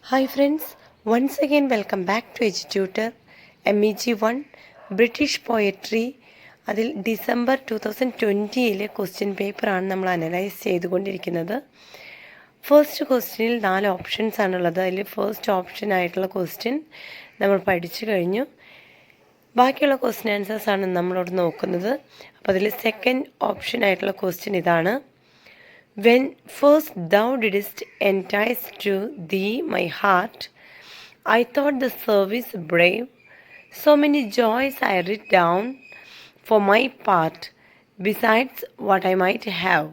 Hi friends, once again welcome back to EduTutor MEG1 British poetry. അതിൽ December 2020 question പേപ്പറാണ് നമ്മൾ analyse ചെയ്തുകൊണ്ടിരിക്കുന്നത്. First ക്വസ്റ്റ്യനിൽ 4 ഓപ്ഷൻസ് ആണുള്ളത്. അതിൽ ഫസ്റ്റ് ഓപ്ഷൻ ആയിട്ടുള്ള ക്വസ്റ്റ്യൻ നമ്മൾ പഠിച്ചു കഴിഞ്ഞു. ബാക്കിയുള്ള ക്വസ്റ്റ്യൻ ആൻസേഴ്സ് ആണ് നമ്മളോട് നോക്കുന്നത്. അപ്പോൾ അതിൽ സെക്കൻഡ് ഓപ്ഷൻ ആയിട്ടുള്ള ക്വസ്റ്റ്യൻ ഇതാണ്. When first thou didst entice to thee my heart, I thought the service brave. So many joys I writ down for my part, besides what I might have.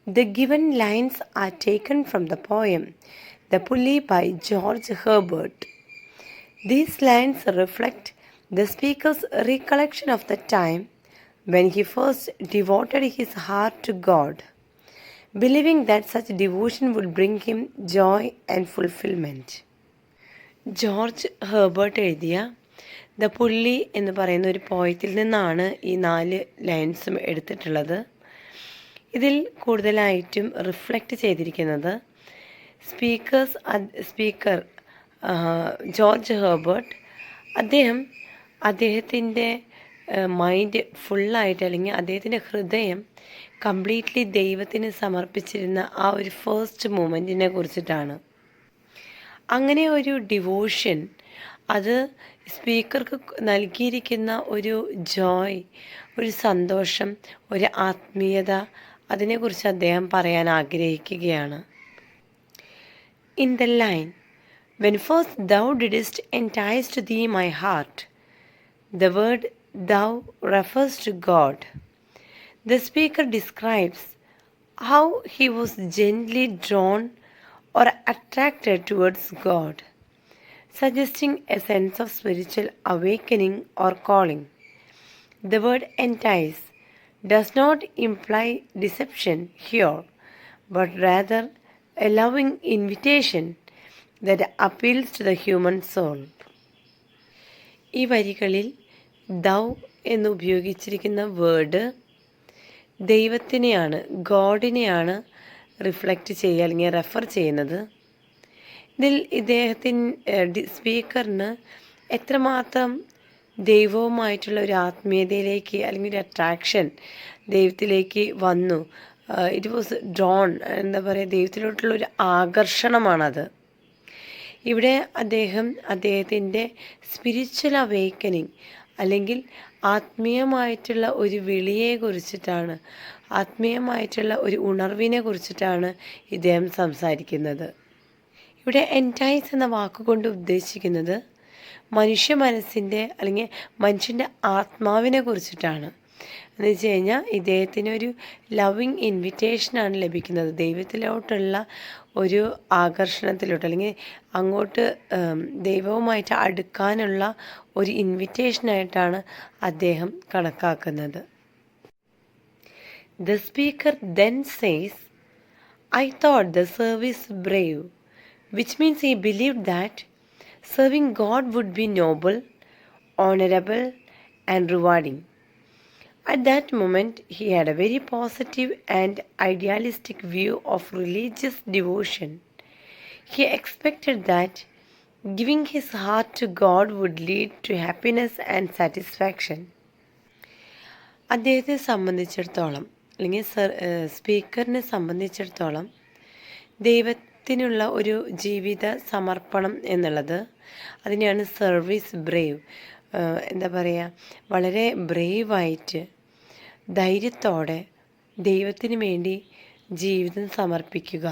The given lines are taken from the poem The Pulley by George Herbert. These lines reflect the speaker's recollection of the time when he first devoted his heart to God, believing that such devotion would bring him joy and fulfillment. George Herbert എഴുതിയ the പുള്ളി എന്ന് പറയുന്ന ഒരു പോയത്തിൽ നിന്നാണ് ഈ 4 ലൈൻസും എടുത്തിട്ടുള്ളത്. ഇതിൽ കൂടുതലായിട്ടും റിഫ്ലക്റ്റ് ചെയ്തിരിക്കുന്നത് സ്പീക്കർ ജോർജ് ഹെർബർട്ട് അദ്ദേഹത്തിൻ്റെ മൈൻഡ് ഫുള്ളായിട്ട്, അല്ലെങ്കിൽ അദ്ദേഹത്തിൻ്റെ ഹൃദയം കംപ്ലീറ്റ്ലി ദൈവത്തിന് സമർപ്പിച്ചിരുന്ന ആ ഒരു ഫസ്റ്റ് മൂമെൻറ്റിനെ കുറിച്ചിട്ടാണ്. അങ്ങനെ ഒരു ഡിവോഷൻ, അത് സ്പീക്കർക്ക് നൽകിയിരിക്കുന്ന ഒരു ജോയ്, ഒരു സന്തോഷം, ഒരു ആത്മീയത, അതിനെക്കുറിച്ച് അദ്ദേഹം പറയാൻ ആഗ്രഹിക്കുകയാണ്. In the line when first thou didst entice to thee my heart, the word thou refers to God. The speaker describes how he was gently drawn or attracted towards God, suggesting a sense of spiritual awakening or calling. The word entice does not imply deception here, but rather a loving invitation that appeals to the human soul. ഈ വരികളിൽ thou എന്ന് ഉപയോഗിച്ചിരിക്കുന്ന word ദൈവത്തിനെയാണ്, ഗോഡിനെയാണ് reflect ചെയ്യുക അല്ലെങ്കിൽ refer ചെയ്യുന്നത്. ഇതിൽ സ്പീക്കറിന് എത്രമാത്രം ദൈവവുമായിട്ടുള്ള ഒരു ആത്മീയതയിലേക്ക് അല്ലെങ്കിൽ ഒരു അട്രാക്ഷൻ ദൈവത്തിലേക്ക് വന്നു, ഇറ്റ് വാസ് ഡ്രോൺ, എന്താ പറയുക, ദൈവത്തിലോട്ടുള്ള ഒരു ആകർഷണമാണത്. ഇവിടെ അദ്ദേഹത്തിൻ്റെ സ്പിരിച്വൽ അവേക്കനിങ് അല്ലെങ്കിൽ ആത്മീയമായിട്ടുള്ള ഒരു വിളിയെ കുറിച്ചിട്ടാണ്, ആത്മീയമായിട്ടുള്ള ഒരു ഉണർവിനെ കുറിച്ചിട്ടാണ് ഇദ്ദേഹം സംസാരിക്കുന്നത്. ഇവിടെ എൻറ്റൈസ് എന്ന വാക്കുകൊണ്ട് ഉദ്ദേശിക്കുന്നത് മനുഷ്യ മനസ്സിൻ്റെ അല്ലെങ്കിൽ മനുഷ്യൻ്റെ ആത്മാവിനെ കുറിച്ചിട്ടാണ്. എന്ന് വെച്ച് കഴിഞ്ഞാൽ ഇദ്ദേഹത്തിന് ഒരു ലവിങ് ഇൻവിറ്റേഷനാണ് ലഭിക്കുന്നത്, ദൈവത്തിലോട്ടുള്ള ഒരു ആകർഷണത്തിലോട്ട്, അല്ലെങ്കിൽ അങ്ങോട്ട് ദൈവവുമായിട്ട് അടുക്കാനുള്ള ഒരു ഇൻവിറ്റേഷനായിട്ടാണ് അദ്ദേഹം കണക്കാക്കുന്നത്. The speaker then says, I thought the service brave, which means he believed that serving God would be noble, honorable and rewarding. At that moment, he had a very positive and idealistic view of religious devotion. He expected that giving his heart to God would lead to happiness and satisfaction. അദ്ദേഹത്തെ സംബന്ധിച്ചിടത്തോളം, അല്ലെങ്കിൽ സ്പീക്കറിനെ സംബന്ധിച്ചിടത്തോളം, ദൈവത്തിനുള്ള ഒരു ജീവിത സമർപ്പണം എന്നുള്ളത്, അതിനെയാണ് service Brave, എന്താ പറയുക, വളരെ ബ്രേവായിട്ട് ധൈര്യത്തോടെ ദൈവത്തിന് വേണ്ടി ജീവിതം സമർപ്പിക്കുക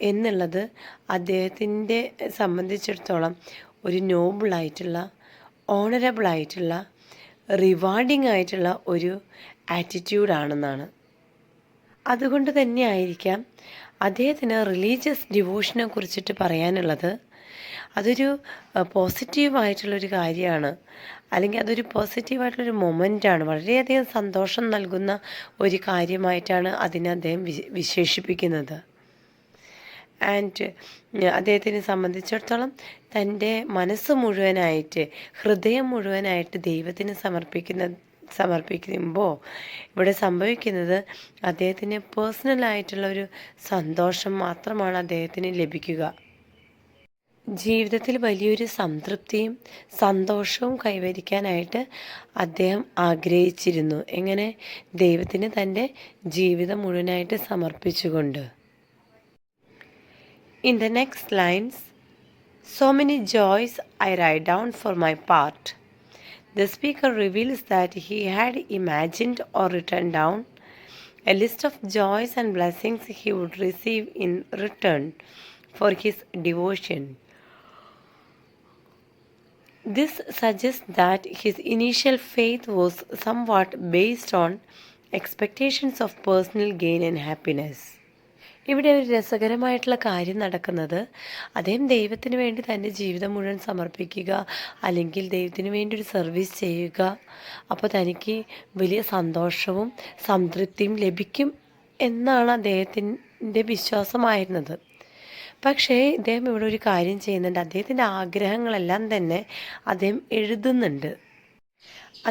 എന്നുള്ളത് അദ്ദേഹത്തിൻ്റെ സംബന്ധിച്ചിടത്തോളം ഒരു നോബിളായിട്ടുള്ള, ഓണറബിളായിട്ടുള്ള, റിവാർഡിംഗ് ആയിട്ടുള്ള ഒരു ആറ്റിറ്റ്യൂഡാണെന്നാണ്. അതുകൊണ്ട് തന്നെ ആയിരിക്കാം അദ്ദേഹത്തിന് റിലീജിയസ് ഡിവോഷനെ കുറിച്ചിട്ട് പറയാനുള്ളത്. അതൊരു പോസിറ്റീവായിട്ടുള്ളൊരു കാര്യമാണ്, അല്ലെങ്കിൽ അതൊരു പോസിറ്റീവായിട്ടുള്ളൊരു മൊമെൻ്റാണ്, വളരെയധികം സന്തോഷം നൽകുന്ന ഒരു കാര്യമായിട്ടാണ് അതിനെ അദ്ദേഹം വിശേഷിപ്പിക്കുന്നത്. ആൻഡ് അദ്ദേഹത്തിനെ സംബന്ധിച്ചിടത്തോളം തൻ്റെ മനസ്സ് മുഴുവനായിട്ട്, ഹൃദയം മുഴുവനായിട്ട് ദൈവത്തിന് സമർപ്പിക്കുമ്പോൾ ഇവിടെ സംഭവിക്കുന്നത് അദ്ദേഹത്തിന് പേഴ്സണലായിട്ടുള്ള ഒരു സന്തോഷം മാത്രമാണ് അദ്ദേഹത്തിന് ലഭിക്കുക. ജീവിതത്തിൽ വലിയൊരു സംതൃപ്തിയും സന്തോഷവും കൈവരിക്കാനായിട്ട് അദ്ദേഹം ആഗ്രഹിച്ചിരുന്നു. എങ്ങനെ? ദൈവത്തിന് തൻ്റെ ജീവിതം മുഴുവനായിട്ട് സമർപ്പിച്ചുകൊണ്ട്. In the next lines, so many joys I write down for my part. The speaker reveals that he had imagined or written down a list of joys and blessings he would receive in return for his devotion. This suggests that his initial faith was somewhat based on expectations of personal gain and happiness. ഇവിടെ ഒരു രസകരമായിട്ടുള്ള കാര്യം നടക്കുന്നത്, അദ്ദേഹം ദൈവത്തിന് വേണ്ടി തൻ്റെ ജീവിതം മുഴുവൻ സമർപ്പിക്കുക, അല്ലെങ്കിൽ ദൈവത്തിന് വേണ്ടി ഒരു സർവീസ് ചെയ്യുക, അപ്പോൾ തനിക്ക് വലിയ സന്തോഷവും സംതൃപ്തിയും ലഭിക്കും എന്നാണ് അദ്ദേഹത്തിൻ്റെ വിശ്വാസമായിരുന്നത്. പക്ഷേ ഇദ്ദേഹം ഇവിടെ ഒരു കാര്യം ചെയ്യുന്നുണ്ട്. അദ്ദേഹത്തിൻ്റെ ആഗ്രഹങ്ങളെല്ലാം തന്നെ അദ്ദേഹം എഴുതുന്നുണ്ട്.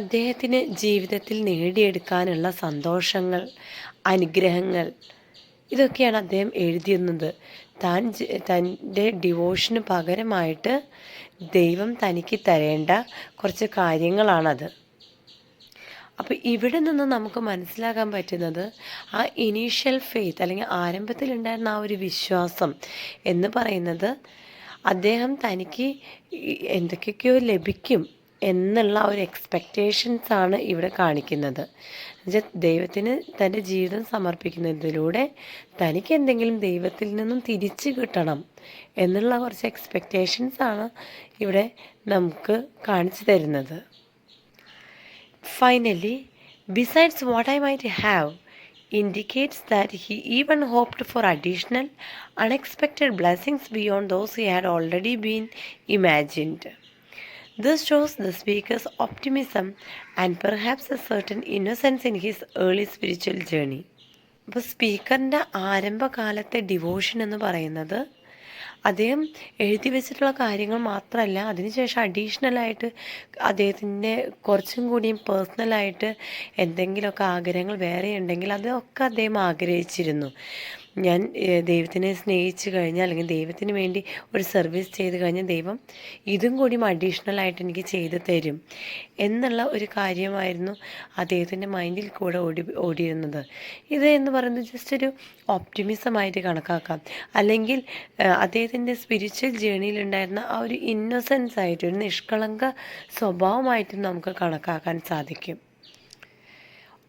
അദ്ദേഹത്തിന് ജീവിതത്തിൽ നേടിയെടുക്കാനുള്ള സന്തോഷങ്ങൾ, അനുഗ്രഹങ്ങൾ, ഇതൊക്കെയാണ് അദ്ദേഹം എഴുതിയിരുന്നത്. തൻ്റെ ഡിവോഷന് പകരമായിട്ട് ദൈവം തനിക്ക് തരേണ്ട കുറച്ച് കാര്യങ്ങളാണത്. അപ്പോൾ ഇവിടെ നിന്ന് നമുക്ക് മനസ്സിലാക്കാൻ പറ്റുന്നത്, ആ ഇനീഷ്യൽ ഫെയ്ത്ത് അല്ലെങ്കിൽ ആരംഭത്തിലുണ്ടായിരുന്ന ആ ഒരു വിശ്വാസം എന്ന് പറയുന്നത്, അദ്ദേഹം തനിക്ക് എന്തൊക്കെയൊക്കെയോ ലഭിക്കും എന്നുള്ള ഒരു എക്സ്പെക്റ്റേഷൻസാണ് ഇവിടെ കാണിക്കുന്നത്. ദൈവത്തിന് തൻ്റെ ജീവിതം സമർപ്പിക്കുന്നതിലൂടെ തനിക്ക് എന്തെങ്കിലും ദൈവത്തിൽ നിന്നും തിരിച്ചു കിട്ടണം എന്നുള്ള കുറച്ച് എക്സ്പെക്റ്റേഷൻസാണ് ഇവിടെ നമുക്ക് കാണിച്ചു തരുന്നത്. Finally, besides what I might have, indicates that he even hoped for additional, unexpected blessings beyond those he had already been imagined. This shows the speaker's optimism and perhaps a certain innocence in his early spiritual journey. അപ്പോൾ സ്പീക്കറിൻ്റെ ആരംഭകാലത്തെ devotion എന്ന് പറയുന്നത്, അദ്ദേഹം എഴുതി വെച്ചിട്ടുള്ള കാര്യങ്ങൾ മാത്രമല്ല, അതിനുശേഷം അഡീഷണലായിട്ട് അദ്ദേഹത്തിൻ്റെ കുറച്ചും കൂടിയും പേഴ്സണലായിട്ട് എന്തെങ്കിലുമൊക്കെ ആഗ്രഹങ്ങൾ വേറെ ഉണ്ടെങ്കിൽ അതൊക്കെ അദ്ദേഹം ആഗ്രഹിച്ചിരുന്നു. ഞാൻ ദൈവത്തിനെ സ്നേഹിച്ച് കഴിഞ്ഞാൽ, അല്ലെങ്കിൽ ദൈവത്തിന് വേണ്ടി ഒരു സർവീസ് ചെയ്ത് കഴിഞ്ഞാൽ ദൈവം ഇതും കൂടി അഡീഷണലായിട്ട് എനിക്ക് ചെയ്തു തരും എന്നുള്ള ഒരു കാര്യമായിരുന്നു അദ്ദേഹത്തിൻ്റെ മൈൻഡിൽ കൂടെ ഓടിയിരുന്നത്. ഇത് എന്ന് പറയുന്നത് ജസ്റ്റ് ഒരു ഓപ്റ്റിമിസമായിട്ട് കണക്കാക്കാം, അല്ലെങ്കിൽ അദ്ദേഹത്തിൻ്റെ സ്പിരിച്വൽ ജേണിയിലുണ്ടായിരുന്ന ആ ഒരു ഇന്നസെൻസ് ആയിട്ട്, ഒരു നിഷ്കളങ്ക സ്വഭാവമായിട്ടും നമുക്ക് കണക്കാക്കാൻ സാധിക്കും.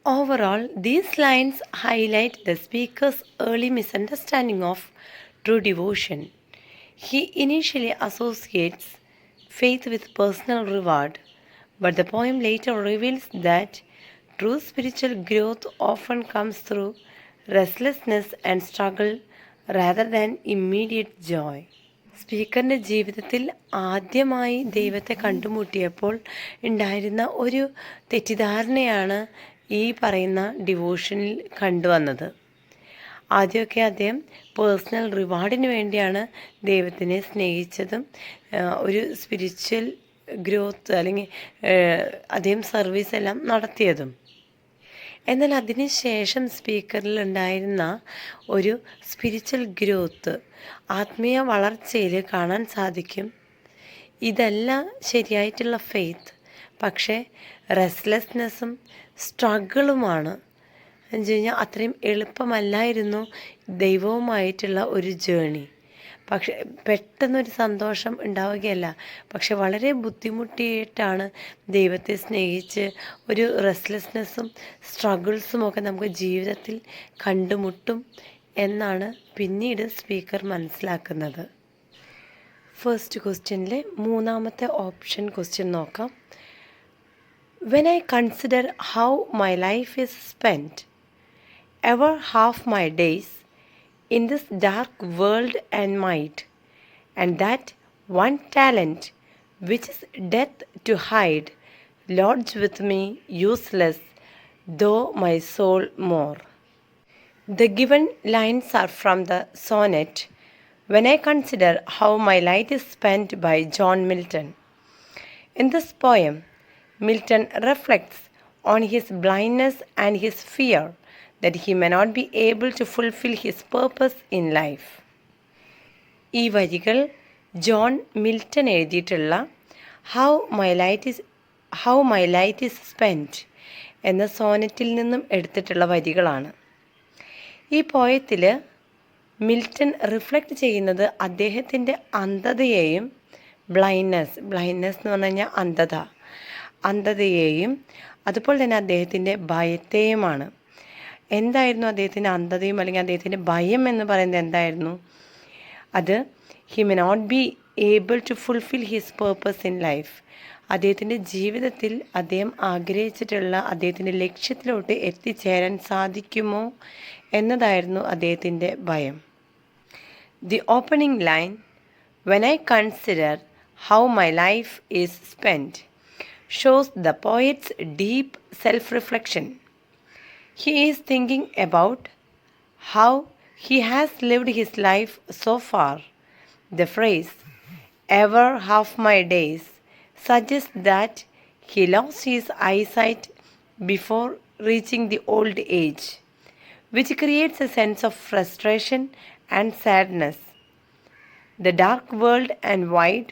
Overall, these lines highlight the speaker's early misunderstanding of true devotion. He initially associates faith with personal reward, but the poem later reveals that true spiritual growth often comes through restlessness and struggle rather than immediate joy. സ്പീക്കറിൻ്റെ ജീവിതത്തിൽ ആദ്യമായി ദൈവത്തെ കണ്ടുമുട്ടിയപ്പോൾ ഉണ്ടായിരുന്ന ഒരു തെറ്റിദ്ധാരണയാണ് ഈ പറയുന്ന ഡിവോഷനിൽ കണ്ടുവന്നത്. ആദ്യമൊക്കെ അദ്ദേഹം personal റിവാർഡിന് വേണ്ടിയാണ് ദൈവത്തിനെ സ്നേഹിച്ചതും ഒരു സ്പിരിച്വൽ ഗ്രോത്ത് അല്ലെങ്കിൽ അദ്ദേഹം സർവീസ് എല്ലാം നടത്തിയതും. എന്നാൽ അതിന് ശേഷം സ്പീക്കറിൽ ഉണ്ടായിരുന്ന ഒരു സ്പിരിച്വൽ ഗ്രോത്ത്, ആത്മീയ വളർച്ചയിൽ കാണാൻ സാധിക്കും. ഇതല്ല ശരിയായിട്ടുള്ള ഫെയ്ത്ത്, പക്ഷേ റെസ്റ്റ്ലെസ്നെസ്സും സ്ട്രഗിളുമാണ്. എന്ന് വെച്ച് കഴിഞ്ഞാൽ അത്രയും എളുപ്പമല്ലായിരുന്നു ദൈവവുമായിട്ടുള്ള ഒരു ജേണി. പക്ഷെ പെട്ടെന്നൊരു സന്തോഷം ഉണ്ടാവുകയല്ല, പക്ഷെ വളരെ ബുദ്ധിമുട്ടിയിട്ടാണ് ദൈവത്തെ സ്നേഹിച്ച് ഒരു റെസ്റ്റ്ലെസ്നെസ്സും സ്ട്രഗിൾസും ഒക്കെ നമുക്ക് ജീവിതത്തിൽ കണ്ടുമുട്ടും എന്നാണ് പിന്നീട് സ്പീക്കർ മനസ്സിലാക്കുന്നത്. ഫസ്റ്റ് ക്വസ്റ്റ്യനിലെ മൂന്നാമത്തെ ഓപ്ഷൻ ക്വസ്റ്റ്യൻ നോക്കാം. When I consider how my life is spent, ever half my days in this dark world and might, and that one talent which is death to hide, lodge with me useless, though my soul more. The given lines are from the sonnet When I Consider How My Life is Spent by John Milton. In this poem, Milton reflects on his blindness and his fear that he may not be able to fulfill his purpose in life. ഈ വരികൾ John Milton എഴുതിയിട്ടുള്ള how my light is spent എന്ന സോനറ്റിൽ നിന്നും എടുത്തിട്ടുള്ള വരികളാണ്. ഈ പോയത്തിൽ Milton reflect ചെയ്യുന്നത് അദ്ദേഹത്തിൻ്റെ അന്ധതയെയും ബ്ലൈൻഡ്നെസ് എന്ന് പറഞ്ഞു കഴിഞ്ഞാൽ അന്ധതയെയും അതുപോലെ തന്നെ അദ്ദേഹത്തിൻ്റെ ഭയത്തെയുമാണ്. എന്തായിരുന്നു അദ്ദേഹത്തിൻ്റെ അന്ധതയും അല്ലെങ്കിൽ അദ്ദേഹത്തിൻ്റെ ഭയം എന്ന് പറയുന്നത് എന്തായിരുന്നു? അത് he may not be able to fulfil his purpose in life. അദ്ദേഹത്തിൻ്റെ ജീവിതത്തിൽ അദ്ദേഹം ആഗ്രഹിച്ചിട്ടുള്ള അദ്ദേഹത്തിൻ്റെ ലക്ഷ്യത്തിലോട്ട് എത്തിച്ചേരാൻ സാധിക്കുമോ എന്നതായിരുന്നു അദ്ദേഹത്തിൻ്റെ ഭയം. The opening line, when I consider how my life is spent, shows the poet's deep self-reflection. He is thinking about how he has lived his life so far. The phrase, ever half my days, suggests that he lost his eyesight before reaching the old age, which creates a sense of frustration and sadness. The dark world and void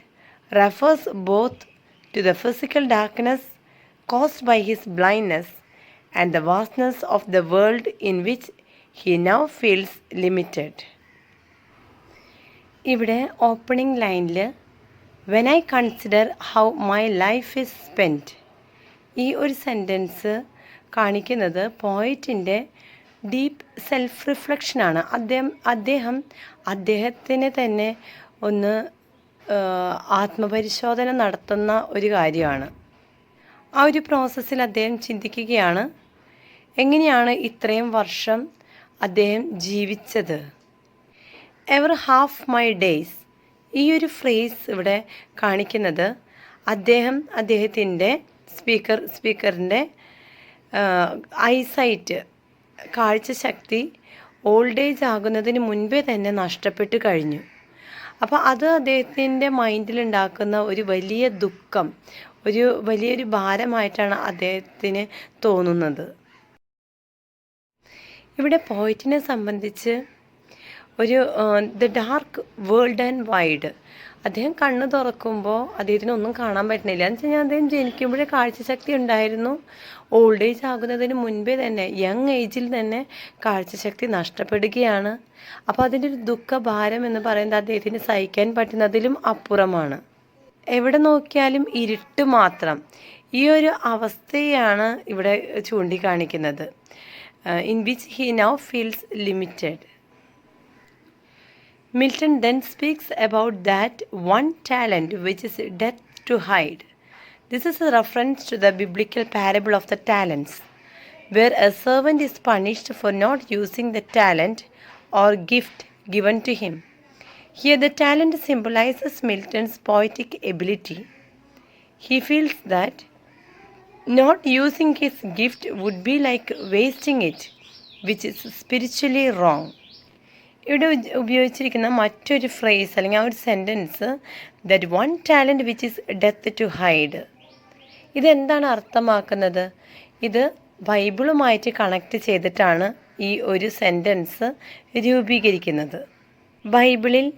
refers both to the physical darkness caused by his blindness and the vastness of the world in which he now feels limited. ഇവിടെ opening ലൈനിൽ when I consider how my life is spent, ഈ ഒരു sentence കാണിക്കുന്നത് പോയിറ്റിൻ്റെ deep self റിഫ്ലക്ഷനാണ്. അദ്ദേഹത്തിന് തന്നെ ഒന്ന് ആത്മപരിശോധന നടത്തുന്ന ഒരു കാര്യമാണ്. ആ ഒരു പ്രോസസ്സിൽ അദ്ദേഹം ചിന്തിക്കുകയാണ് എങ്ങനെയാണ് ഇത്രയും വർഷം അദ്ദേഹം ജീവിച്ചത്. എവർ ഹാഫ് മൈ ഡേയ്സ്, ഈ ഒരു ഫ്രേസ് ഇവിടെ കാണിക്കുന്നത് അദ്ദേഹത്തിൻ്റെ സ്പീക്കറിൻ്റെ ഐസൈറ്റ്, കാഴ്ചശക്തി ഓൾഡ് ഏജ് ആകുന്നതിന് മുൻപേ തന്നെ നഷ്ടപ്പെട്ട് കഴിഞ്ഞു. അപ്പോൾ അത് അദ്ദേഹത്തിൻ്റെ മൈൻഡിലുണ്ടാക്കുന്ന ഒരു വലിയ ദുഃഖം, വലിയൊരു ഭാരമായിട്ടാണ് അദ്ദേഹത്തിന് തോന്നുന്നത്. ഇവിടെ പോയിറ്റിനെ സംബന്ധിച്ച് ഒരു the dark world and wide, അദ്ദേഹം കണ്ണ് തുറക്കുമ്പോൾ അദ്ദേഹത്തിന് ഒന്നും കാണാൻ പറ്റുന്നില്ല. എന്ന് വെച്ച് കഴിഞ്ഞാൽ അദ്ദേഹം ജനിക്കുമ്പോഴേ കാഴ്ചശക്തി ഉണ്ടായിരുന്നു. ഓൾഡ് ഏജ് ആകുന്നതിന് മുൻപേ തന്നെ, യങ് ഏജിൽ തന്നെ കാഴ്ചശക്തി നഷ്ടപ്പെടുകയാണ്. അപ്പോൾ അതിൻ്റെ ഒരു ദുഃഖഭാരം എന്ന് പറയുന്നത് അദ്ദേഹത്തിന് സഹിക്കാൻ പറ്റുന്നതിലും അപ്പുറമാണ്. എവിടെ നോക്കിയാലും ഇരുട്ട് മാത്രം. ഈ ഒരു അവസ്ഥയാണ് ഇവിടെ ചൂണ്ടിക്കാണിക്കുന്നത്. In which he now feels limited. Milton then speaks about that one talent which is death to hide. This is a reference to the biblical parable of the talents, where a servant is punished for not using the talent or gift given to him. Here the talent symbolizes Milton's poetic ability. He feels that not using his gift would be like wasting it, which is spiritually wrong. ഇവിടെ ഉപയോഗിച്ചിരിക്കുന്ന മറ്റൊരു phrase അല്ലെങ്കിൽ ആ ഒരു sentence, that one talent which is death to hide, ഇതെന്താണ് അർത്ഥമാക്കുന്നത്? ഇത് ബൈബിളുമായിട്ട് connect ചെയ്തിട്ടാണ് ഈ ഒരു സെൻറ്റൻസ് രൂപീകരിക്കുന്നത്. ബൈബിളിൽ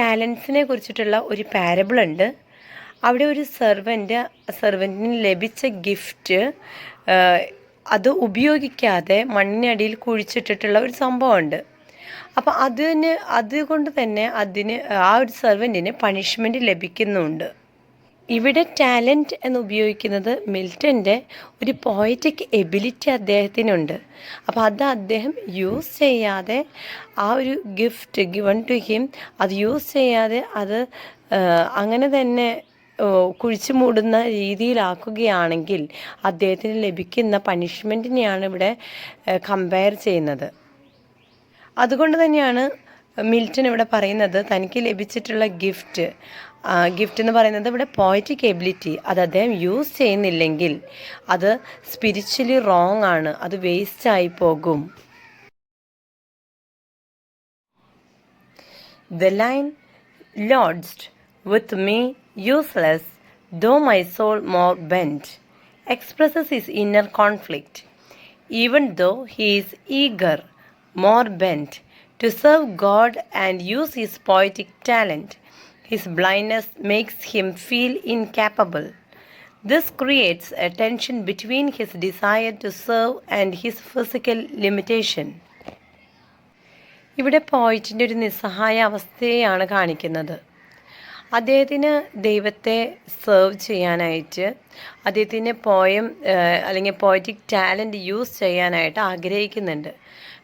ടാലൻസിനെ കുറിച്ചിട്ടുള്ള ഒരു പാരബിളുണ്ട്. അവിടെ ഒരു സെർവൻറ്റിന് ലഭിച്ച ഗിഫ്റ്റ് അത് ഉപയോഗിക്കാതെ മണ്ണിനടിയിൽ കുഴിച്ചിട്ടിട്ടുള്ള ഒരു സംഭവമുണ്ട്. അപ്പോൾ അതുകൊണ്ട് തന്നെ ആ ഒരു സെർവൻറ്റിന് പണിഷ്മെൻറ്റ് ലഭിക്കുന്നുണ്ട്. ഇവിടെ ടാലൻറ്റ് എന്ന് ഉപയോഗിക്കുന്നത് മിൽട്ടൻ്റെ ഒരു പോയറ്റിക് എബിലിറ്റി അദ്ദേഹത്തിനുണ്ട്. അപ്പോൾ അത് അദ്ദേഹം യൂസ് ചെയ്യാതെ, ആ ഒരു ഗിഫ്റ്റ് ഗിവൺ ടു ഹിം അത് യൂസ് ചെയ്യാതെ അത് അങ്ങനെ തന്നെ കുഴിച്ചു മൂടുന്ന രീതിയിലാക്കുകയാണെങ്കിൽ അദ്ദേഹത്തിന് ലഭിക്കുന്ന പണിഷ്മെൻറ്റിനെയാണ് ഇവിടെ കമ്പയർ ചെയ്യുന്നത്. അതുകൊണ്ട് തന്നെയാണ് മിൽട്ടൺ ഇവിടെ പറയുന്നത് തനിക്ക് ലഭിച്ചിട്ടുള്ള ഗിഫ്റ്റ് എന്ന് പറയുന്നത് ഇവിടെ പോയറ്റിക് എബിലിറ്റി, അത് അദ്ദേഹം യൂസ് ചെയ്യുന്നില്ലെങ്കിൽ അത് സ്പിരിച്വലി റോങ് ആണ്, അത് വേസ്റ്റായി പോകും. The line lodged with me useless, though my soul more bent, expresses his inner conflict. Even though he is eager, more bent, to serve God and use his poetic talent, His blindness makes him feel incapable. This creates a tension between his desire to serve and his physical limitation. ഇവിടെ പോയിറ്റിൻ്റെ ഒരു നിസ്സഹായ അവസ്ഥയെയാണ് കാണിക്കുന്നത്. അദ്ദേഹത്തിന് ദൈവത്തെ serve ചെയ്യാനായിട്ട്, അദ്ദേഹത്തിന് poem അല്ലെങ്കിൽ poetic talent use ചെയ്യാനായിട്ട് ആഗ്രഹിക്കുന്നുണ്ട്.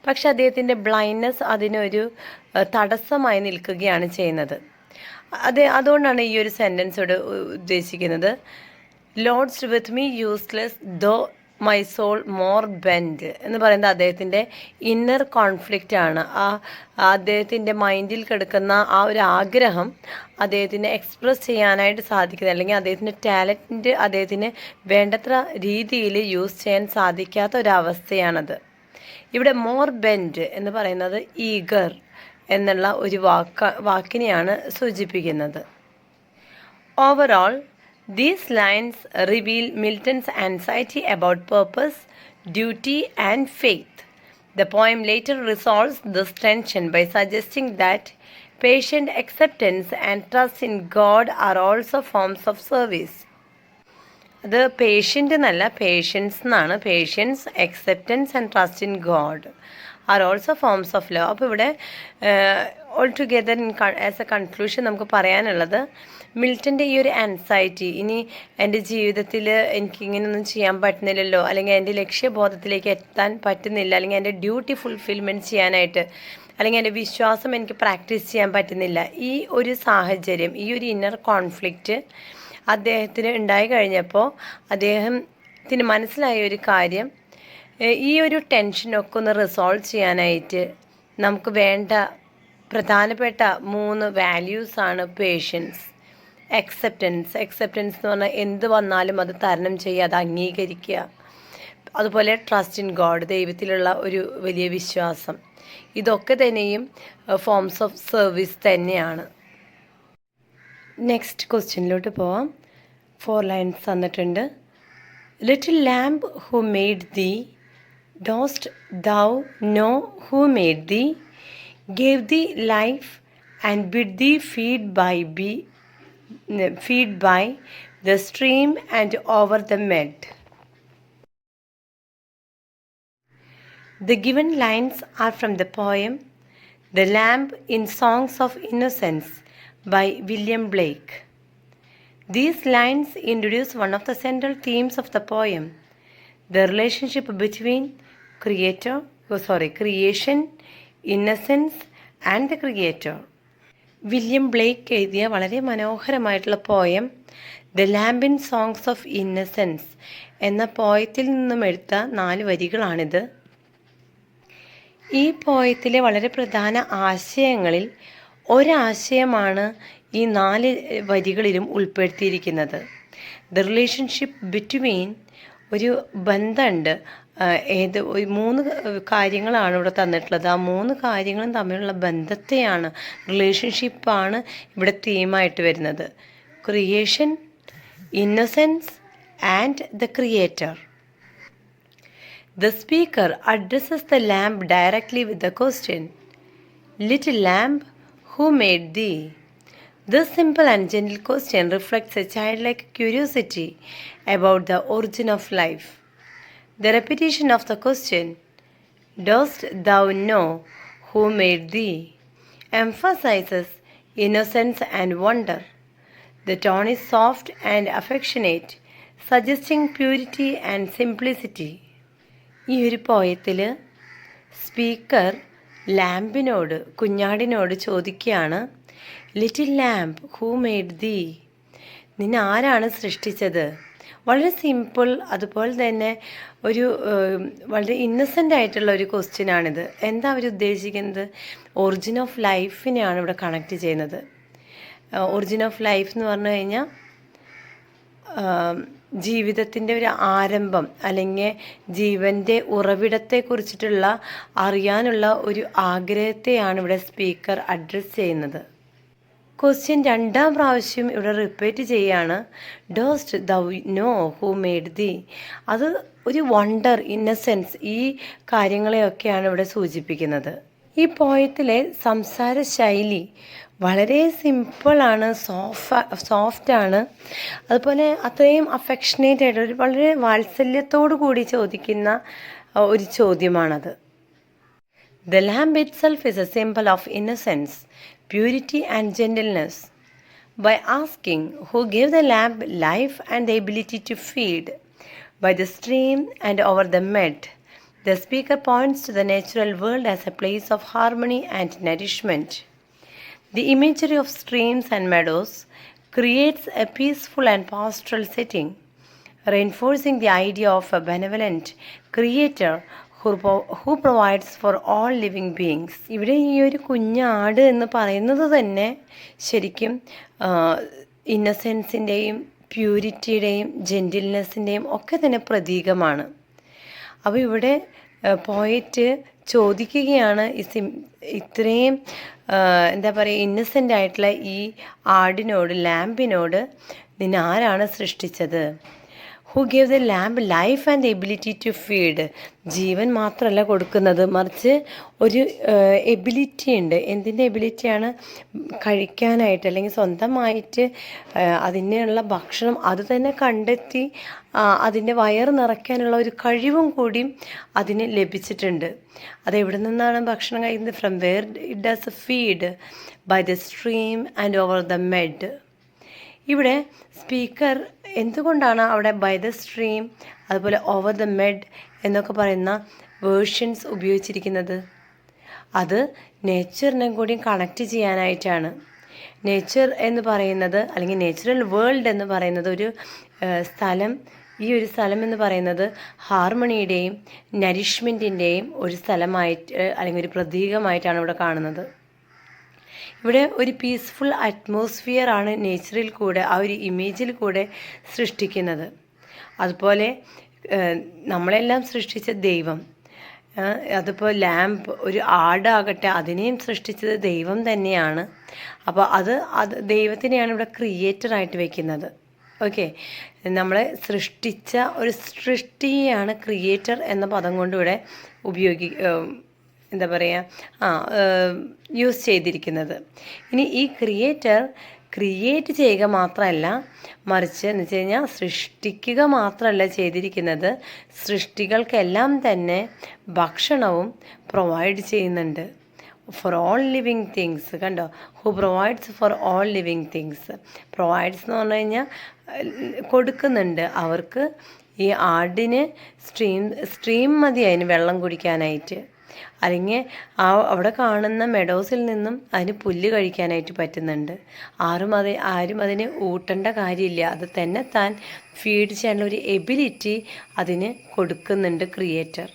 പക്ഷെ അദ്ദേഹത്തിൻ്റെ ബ്ലൈൻഡ്നെസ് അതിനൊരു തടസ്സമായി നിൽക്കുകയാണ് ചെയ്യുന്നത്. അതുകൊണ്ടാണ് ഈ ഒരു സെൻറ്റൻസോട് ഉദ്ദേശിക്കുന്നത്. Lodged with me useless though my soul more bent എന്ന് പറയുന്നത് അദ്ദേഹത്തിൻ്റെ ഇന്നർ കോൺഫ്ലിക്റ്റ് ആണ്. അദ്ദേഹത്തിൻ്റെ മൈൻഡിൽ കിടക്കുന്ന ആ ഒരു ആഗ്രഹം അദ്ദേഹത്തിന് എക്സ്പ്രസ് ചെയ്യാനായിട്ട് സാധിക്കുന്നത്, അല്ലെങ്കിൽ അദ്ദേഹത്തിൻ്റെ ടാലൻറ്റ് അദ്ദേഹത്തിന് വേണ്ടത്ര രീതിയിൽ യൂസ് ചെയ്യാൻ സാധിക്കാത്ത ഒരവസ്ഥയാണത്. ഇവിടെ മോർ ബെൻഡ് എന്ന് പറയുന്നത് ഈഗർ എന്നുള്ള ഒരു വാക്കിനെയാണ് സൂചിപ്പിക്കുന്നത്. Overall, these lines reveal Milton's anxiety about purpose, duty, and faith. The poem later resolves this tension by suggesting that patient acceptance and trust in God are also forms of service. അത് patient എന്നല്ല, patience എന്നാണ്. Patience, acceptance and trust in God are also forms of love. അപ്പോൾ ഇവിടെ all together as a conclusion നമുക്ക് പറയാനുള്ളത്, മിൽട്ടൻ്റെ ഈ ഒരു anxiety, ഇനി എൻ്റെ ജീവിതത്തിൽ എനിക്കിങ്ങനെയൊന്നും ചെയ്യാൻ പറ്റുന്നില്ലല്ലോ, അല്ലെങ്കിൽ എൻ്റെ ലക്ഷ്യബോധത്തിലേക്ക് എത്താൻ പറ്റുന്നില്ല, അല്ലെങ്കിൽ എൻ്റെ ഡ്യൂട്ടി ഫുൾഫിൽമെൻറ്റ് ചെയ്യാനായിട്ട്, അല്ലെങ്കിൽ എൻ്റെ വിശ്വാസം എനിക്ക് പ്രാക്ടീസ് ചെയ്യാൻ പറ്റുന്നില്ല, ഈ ഒരു സാഹചര്യം, ഈ ഒരു ഇന്നർ കോൺഫ്ലിക്റ്റ് അദ്ദേഹത്തിന് ഉണ്ടായി കഴിഞ്ഞപ്പോൾ അദ്ദേഹത്തിന് മനസ്സിലായ ഒരു കാര്യം, ഈ ഒരു ടെൻഷനൊക്കെ ഒന്ന് റിസോൾവ് ചെയ്യാനായിട്ട് നമുക്ക് വേണ്ട പ്രധാനപ്പെട്ട 3 വാല്യൂസാണ് പേഷ്യൻസ്, അക്സെപ്റ്റൻസ് എന്ന് പറഞ്ഞാൽ എന്ത് വന്നാലും അത് തരണം ചെയ്യുക, അത് അംഗീകരിക്കുക. അതുപോലെ ട്രസ്റ്റ് ഇൻ ഗോഡ്, ദൈവത്തിലുള്ള ഒരു വലിയ വിശ്വാസം. ഇതൊക്കെ തന്നെയും ഫോംസ് ഓഫ് സർവീസ് തന്നെയാണ്. നെക്സ്റ്റ് ക്വസ്റ്റ്യനിലോട്ട് പോവാം. 4 ലൈൻസ് തന്നിട്ടുണ്ട്. ലിറ്റിൽ ലാംബ് ഹു മെയ്ഡ് ദീ, Dost thou no who made ദീ, ഗേവ് ദീ ലൈഫ് ആൻഡ് ബിഡ് ദീ feed by the stream and over the mead. The given lines are from the poem The Lamb in Songs of Innocence by William Blake. These lines introduce one of the central themes of the poem, the relationship between creation, innocence and the creator. William Blake എഴുതിയ വളരെ മനോഹരമായിട്ടുള്ള poem the lamb in songs of innocence എന്ന പോയത്തിൽ നിന്നും എടുത്ത 4 വരികളാണിത്. ഈ പോയത്തിലെ വളരെ പ്രധാന ആശയങ്ങളിൽ ഒരാശയമാണ് ഈ 4 വരികളിലും ഉൾപ്പെടുത്തിയിരിക്കുന്നത്. ദ റിലേഷൻഷിപ്പ് ബിറ്റ്വീൻ, ഒരു ബന്ധമുണ്ട്. 3 കാര്യങ്ങളാണ് ഇവിടെ തന്നിട്ടുള്ളത്. ആ 3 കാര്യങ്ങളും തമ്മിലുള്ള ബന്ധത്തെയാണ്, റിലേഷൻഷിപ്പാണ് ഇവിടെ തീമായിട്ട് വരുന്നത്. Creation, innocence and the creator. The speaker addresses the lamb directly with the question, "Little lamb, who made thee?" This simple and gentle question reflects a childlike curiosity about the origin of life. The repetition of the question, "Dost thou know who made thee?" emphasizes innocence and wonder. The tone is soft and affectionate, suggesting purity and simplicity. ഈ ഒരു പോയത്തിൽ speaker ലാമ്പിനോട്, കുഞ്ഞാടിനോട് ചോദിക്കുകയാണ്, little lamp who made ദീ, നിന്നെ ആരാണ് സൃഷ്ടിച്ചത്? വളരെ simple, അതുപോലെ തന്നെ ഒരു വളരെ ഇന്നസെൻ്റ് ആയിട്ടുള്ള ഒരു ക്വസ്റ്റ്യനാണിത്. എന്താ അവർ ഉദ്ദേശിക്കുന്നത്? ഒറിജിൻ ഓഫ് ലൈഫിനെയാണ് ഇവിടെ കണക്ട് ചെയ്യുന്നത്. ഒറിജിൻ ഓഫ് ലൈഫ് എന്ന് പറഞ്ഞു കഴിഞ്ഞാൽ ജീവിതത്തിൻ്റെ ഒരു ആരംഭം, അല്ലെങ്കിൽ ജീവൻ്റെ ഉറവിടത്തെക്കുറിച്ചിട്ടുള്ള അറിയാനുള്ള ഒരു ആഗ്രഹത്തെയാണ് ഇവിടെ സ്പീക്കർ അഡ്രസ്സ് ചെയ്യുന്നത്. ക്വസ്റ്റ്യൻ 2ാം പ്രാവശ്യം ഇവിടെ റിപ്പീറ്റ് ചെയ്യാണ്, Dost thou know who made ദീ. അത് ഒരു വണ്ടർ, ഇന്നസെൻസ്, ഈ കാര്യങ്ങളെയൊക്കെയാണ് ഇവിടെ സൂചിപ്പിക്കുന്നത്. ഈ പോയത്തിലെ സംസാര ശൈലി വളരെ സിമ്പിളാണ്, സോഫ്റ്റാണ്. അതുപോലെ അത്രയും അഫെക്ഷനേറ്റ് ആയിട്ട് ഒരു വളരെ വാത്സല്യത്തോടു കൂടി ചോദിക്കുന്ന ഒരു ചോദ്യമാണത്. The lamb itself is a symbol of innocence, purity and gentleness. By asking who gave the lamb life and the ability to feed by the stream and over the mead, the speaker points to the natural world as a place of harmony and nourishment. The imagery of streams and meadows creates a peaceful and pastoral setting, reinforcing the idea of a benevolent creator who provides for all living beings. ഇവിടെ ഈ ഒരു കുഞ്ഞാട് എന്ന് പറയുന്നത് തന്നെ ശരിക്കും ഇന്നസെൻസിൻ്റെയും പ്യൂരിറ്റിയുടെയും ജെൻറ്റിൽനെസ്സിൻ്റെയും ഒക്കെ തന്നെ പ്രതീകമാണ്. അപ്പോൾ ഇവിടെ പോയിട്ട് ചോദിക്കുകയാണ് ഇത്രയും എന്താ പറയുക ഇന്നസെൻ്റ് ആയിട്ടുള്ള ഈ ആടിനോട്, ലാമ്പിനോട് നിന്നെ ആരാണ് സൃഷ്ടിച്ചത്? Who gave the lamb life and the ability to feed. ജീവൻ മാത്രമല്ല കൊടുക്കുന്നത്, മറിച്ച് ഒരു എബിലിറ്റി ഉണ്ട്. എന്തിൻ്റെ എബിലിറ്റിയാണ്? കഴിക്കാനായിട്ട് അല്ലെങ്കിൽ സ്വന്തമായിട്ട് അതിനുള്ള ഭക്ഷണം അത് തന്നെ കണ്ടെത്തി അതിൻ്റെ വയറ് നിറയ്ക്കാനുള്ള ഒരു കഴിവും കൂടി അതിന് ലഭിച്ചിട്ടുണ്ട്. അതെവിടെ നിന്നാണ് ഭക്ഷണം കഴിക്കുന്നത്? From where it does feed by the stream and over the mead. ഇവിടെ സ്പീക്കർ എന്തുകൊണ്ടാണ് അവിടെ ബൈ ദ സ്ട്രീം അതുപോലെ ഓവർ ദ മെഡ് എന്നൊക്കെ പറയുന്ന വേർഷൻസ് ഉപയോഗിച്ചിരിക്കുന്നത്? അത് നേച്ചറിനെ കൂടി കണക്റ്റ് ചെയ്യാനായിട്ടാണ്. നേച്ചർ എന്ന് പറയുന്നത് അല്ലെങ്കിൽ നേച്ചുറൽ വേൾഡ് എന്ന് പറയുന്നത് ഒരു സ്ഥലം, ഈ ഒരു സ്ഥലം എന്ന് പറയുന്നത് ഹാർമണിയുടെയും നരിഷ്മെൻറ്റിൻ്റെയും ഒരു സ്ഥലമായിട്ട് അല്ലെങ്കിൽ ഒരു പ്രതീകമായിട്ടാണ് ഇവിടെ കാണുന്നത്. ഇവിടെ ഒരു പീസ്ഫുൾ അറ്റ്മോസ്ഫിയർ ആണ് നേച്ചറിൽ കൂടെ ആ ഒരു ഇമേജിൽ കൂടെ സൃഷ്ടിക്കുന്നത്. അതുപോലെ നമ്മളെല്ലാം സൃഷ്ടിച്ച ദൈവം, അതിപ്പോൾ ലാമ്പ് ഒരു ആടാകട്ടെ അതിനെയും സൃഷ്ടിച്ചത് ദൈവം തന്നെയാണ്. അപ്പോൾ അത് ദൈവത്തിനെയാണ് ഇവിടെ ക്രിയേറ്ററായിട്ട് വയ്ക്കുന്നത്. ഓക്കെ, നമ്മളെ സൃഷ്ടിച്ച ഒരു സൃഷ്ടിയാണ് ക്രിയേറ്റർ എന്ന പദം കൊണ്ട് ഇവിടെ എന്താ പറയുക യൂസ് ചെയ്തിരിക്കുന്നത്. ഇനി ഈ ക്രിയേറ്റ് ചെയ്യുക മാത്രമല്ല, മറിച്ച് എന്ന് വെച്ച് കഴിഞ്ഞാൽ സൃഷ്ടിക്കുക മാത്രമല്ല ചെയ്തിരിക്കുന്നത്, സൃഷ്ടികൾക്കെല്ലാം തന്നെ ഭക്ഷണവും പ്രൊവൈഡ് ചെയ്യുന്നുണ്ട്. For all living things. കണ്ടോ, who provides for all living things. Provides എന്ന് പറഞ്ഞു കഴിഞ്ഞാൽ കൊടുക്കുന്നുണ്ട്. അവർക്ക് ഈ ആടിന് സ്ട്രീം മതി അതിന് വെള്ളം കുടിക്കാനായിട്ട്, അല്ലെങ്കിൽ അവിടെ കാണുന്ന മെഡോസിൽ നിന്നും അതിന് പുല്ല് കഴിക്കാനായിട്ട് പറ്റുന്നുണ്ട്. ആരും അതിന് ഊട്ടേണ്ട കാര്യമില്ല. അത് തന്നെ താൻ ഫീഡ് ചെയ്യാനുള്ള ഒരു എബിലിറ്റി അതിന് കൊടുക്കുന്നുണ്ട് creator.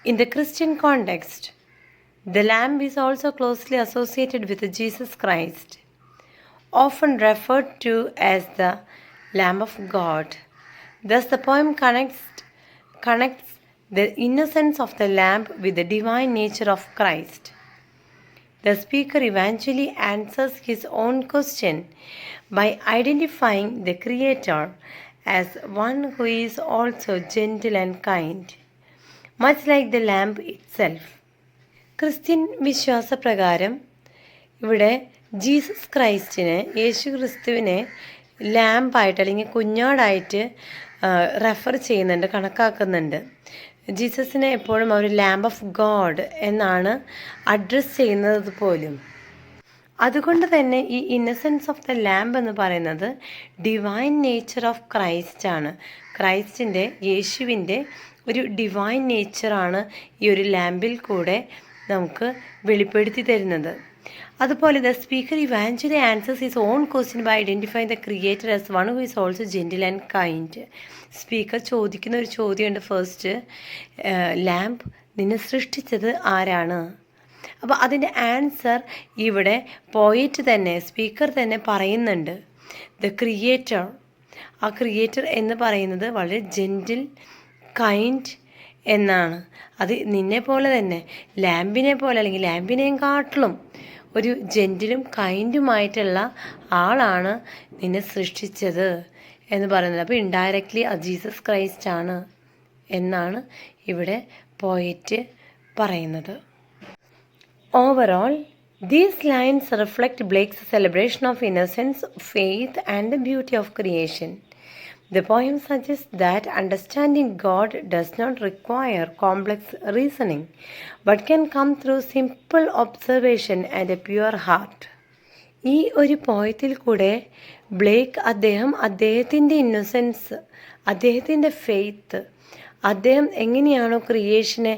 In the Christian context, the lamb is also closely associated with Jesus Christ, often referred to as the Lamb of God. Thus, the poem connects the innocence of the lamb with the divine nature of Christ. The speaker eventually answers his own question by identifying the Creator as one who is also gentle and kind, much like the lamb itself. Christian വിശ്വാസപ്രകാരം ഇവിടെ Jesus ക്രൈസ്റ്റിനെ, യേശു ക്രിസ്തുവിനെ ലാമ്പായിട്ട് അല്ലെങ്കിൽ കുഞ്ഞാടായിട്ട് refer ചെയ്യുന്നുണ്ട്, കണക്കാക്കുന്നുണ്ട്. ജീസസിനെ എപ്പോഴും അവർ lamp off God എന്നാണ് address ചെയ്യുന്നത് പോലും. അതുകൊണ്ട് തന്നെ ഈ ഇന്നസെൻസ് ഓഫ് ദ ലാമ്പ് എന്ന് പറയുന്നത് ഡിവൈൻ നേച്ചർ ഓഫ് ക്രൈസ്റ്റ് ആണ്. ക്രൈസ്റ്റിൻ്റെ, യേശുവിൻ്റെ ഒരു ഡിവൈൻ നേച്ചറാണ് ഈ ഒരു ലാമ്പിൽ കൂടെ നമുക്ക് വെളിപ്പെടുത്തി തരുന്നത്. അതുപോലെ the speaker eventually answers his own question by identify the creator as one who is also gentle and kind. Speaker ചോദിക്കുന്ന ഒരു ചോദ്യമുണ്ട്. ഫസ്റ്റ്, ലാമ്പ് നിന്നെ സൃഷ്ടിച്ചത് ആരാണ്? അപ്പോൾ അതിൻ്റെ ആൻസർ ഇവിടെ പോയിറ്റ് തന്നെ, സ്പീക്കർ തന്നെ പറയുന്നുണ്ട്, ദ ക്രിയേറ്റർ. ആ ക്രിയേറ്റർ എന്ന് പറയുന്നത് വളരെ ജെൻറ്റിൽ, കൈൻഡ് എന്നാണ്. അത് നിന്നെ പോലെ തന്നെ, ലാമ്പിനെ പോലെ അല്ലെങ്കിൽ ലാമ്പിനെയും കാട്ടിലും ഒരു ജെൻറ്റിലും കൈൻഡുമായിട്ടുള്ള ആളാണ് നിന്നെ സൃഷ്ടിച്ചത് എന്ന് പറയുന്നത്. അപ്പോൾ ഇൻഡയറക്റ്റ്ലി അത് ജീസസ് ക്രൈസ്റ്റ് ആണ് എന്നാണ് ഇവിടെ പോയറ്റ് പറയുന്നത്. Overall these lines reflect Blake's celebration of innocence, faith, and the beauty of creation. The poem suggests that understanding God does not require complex reasoning, but can come through simple observation and a pure heart. ഈ ഒരു പോയത്തിൽ കൂടെ Blake അദ്ദേഹത്തിൻ്റെ innocence, അദ്ദേഹത്തിൻ്റെ faith, അദ്ദേഹം എങ്ങനെയാണോ ക്രിയേഷനെ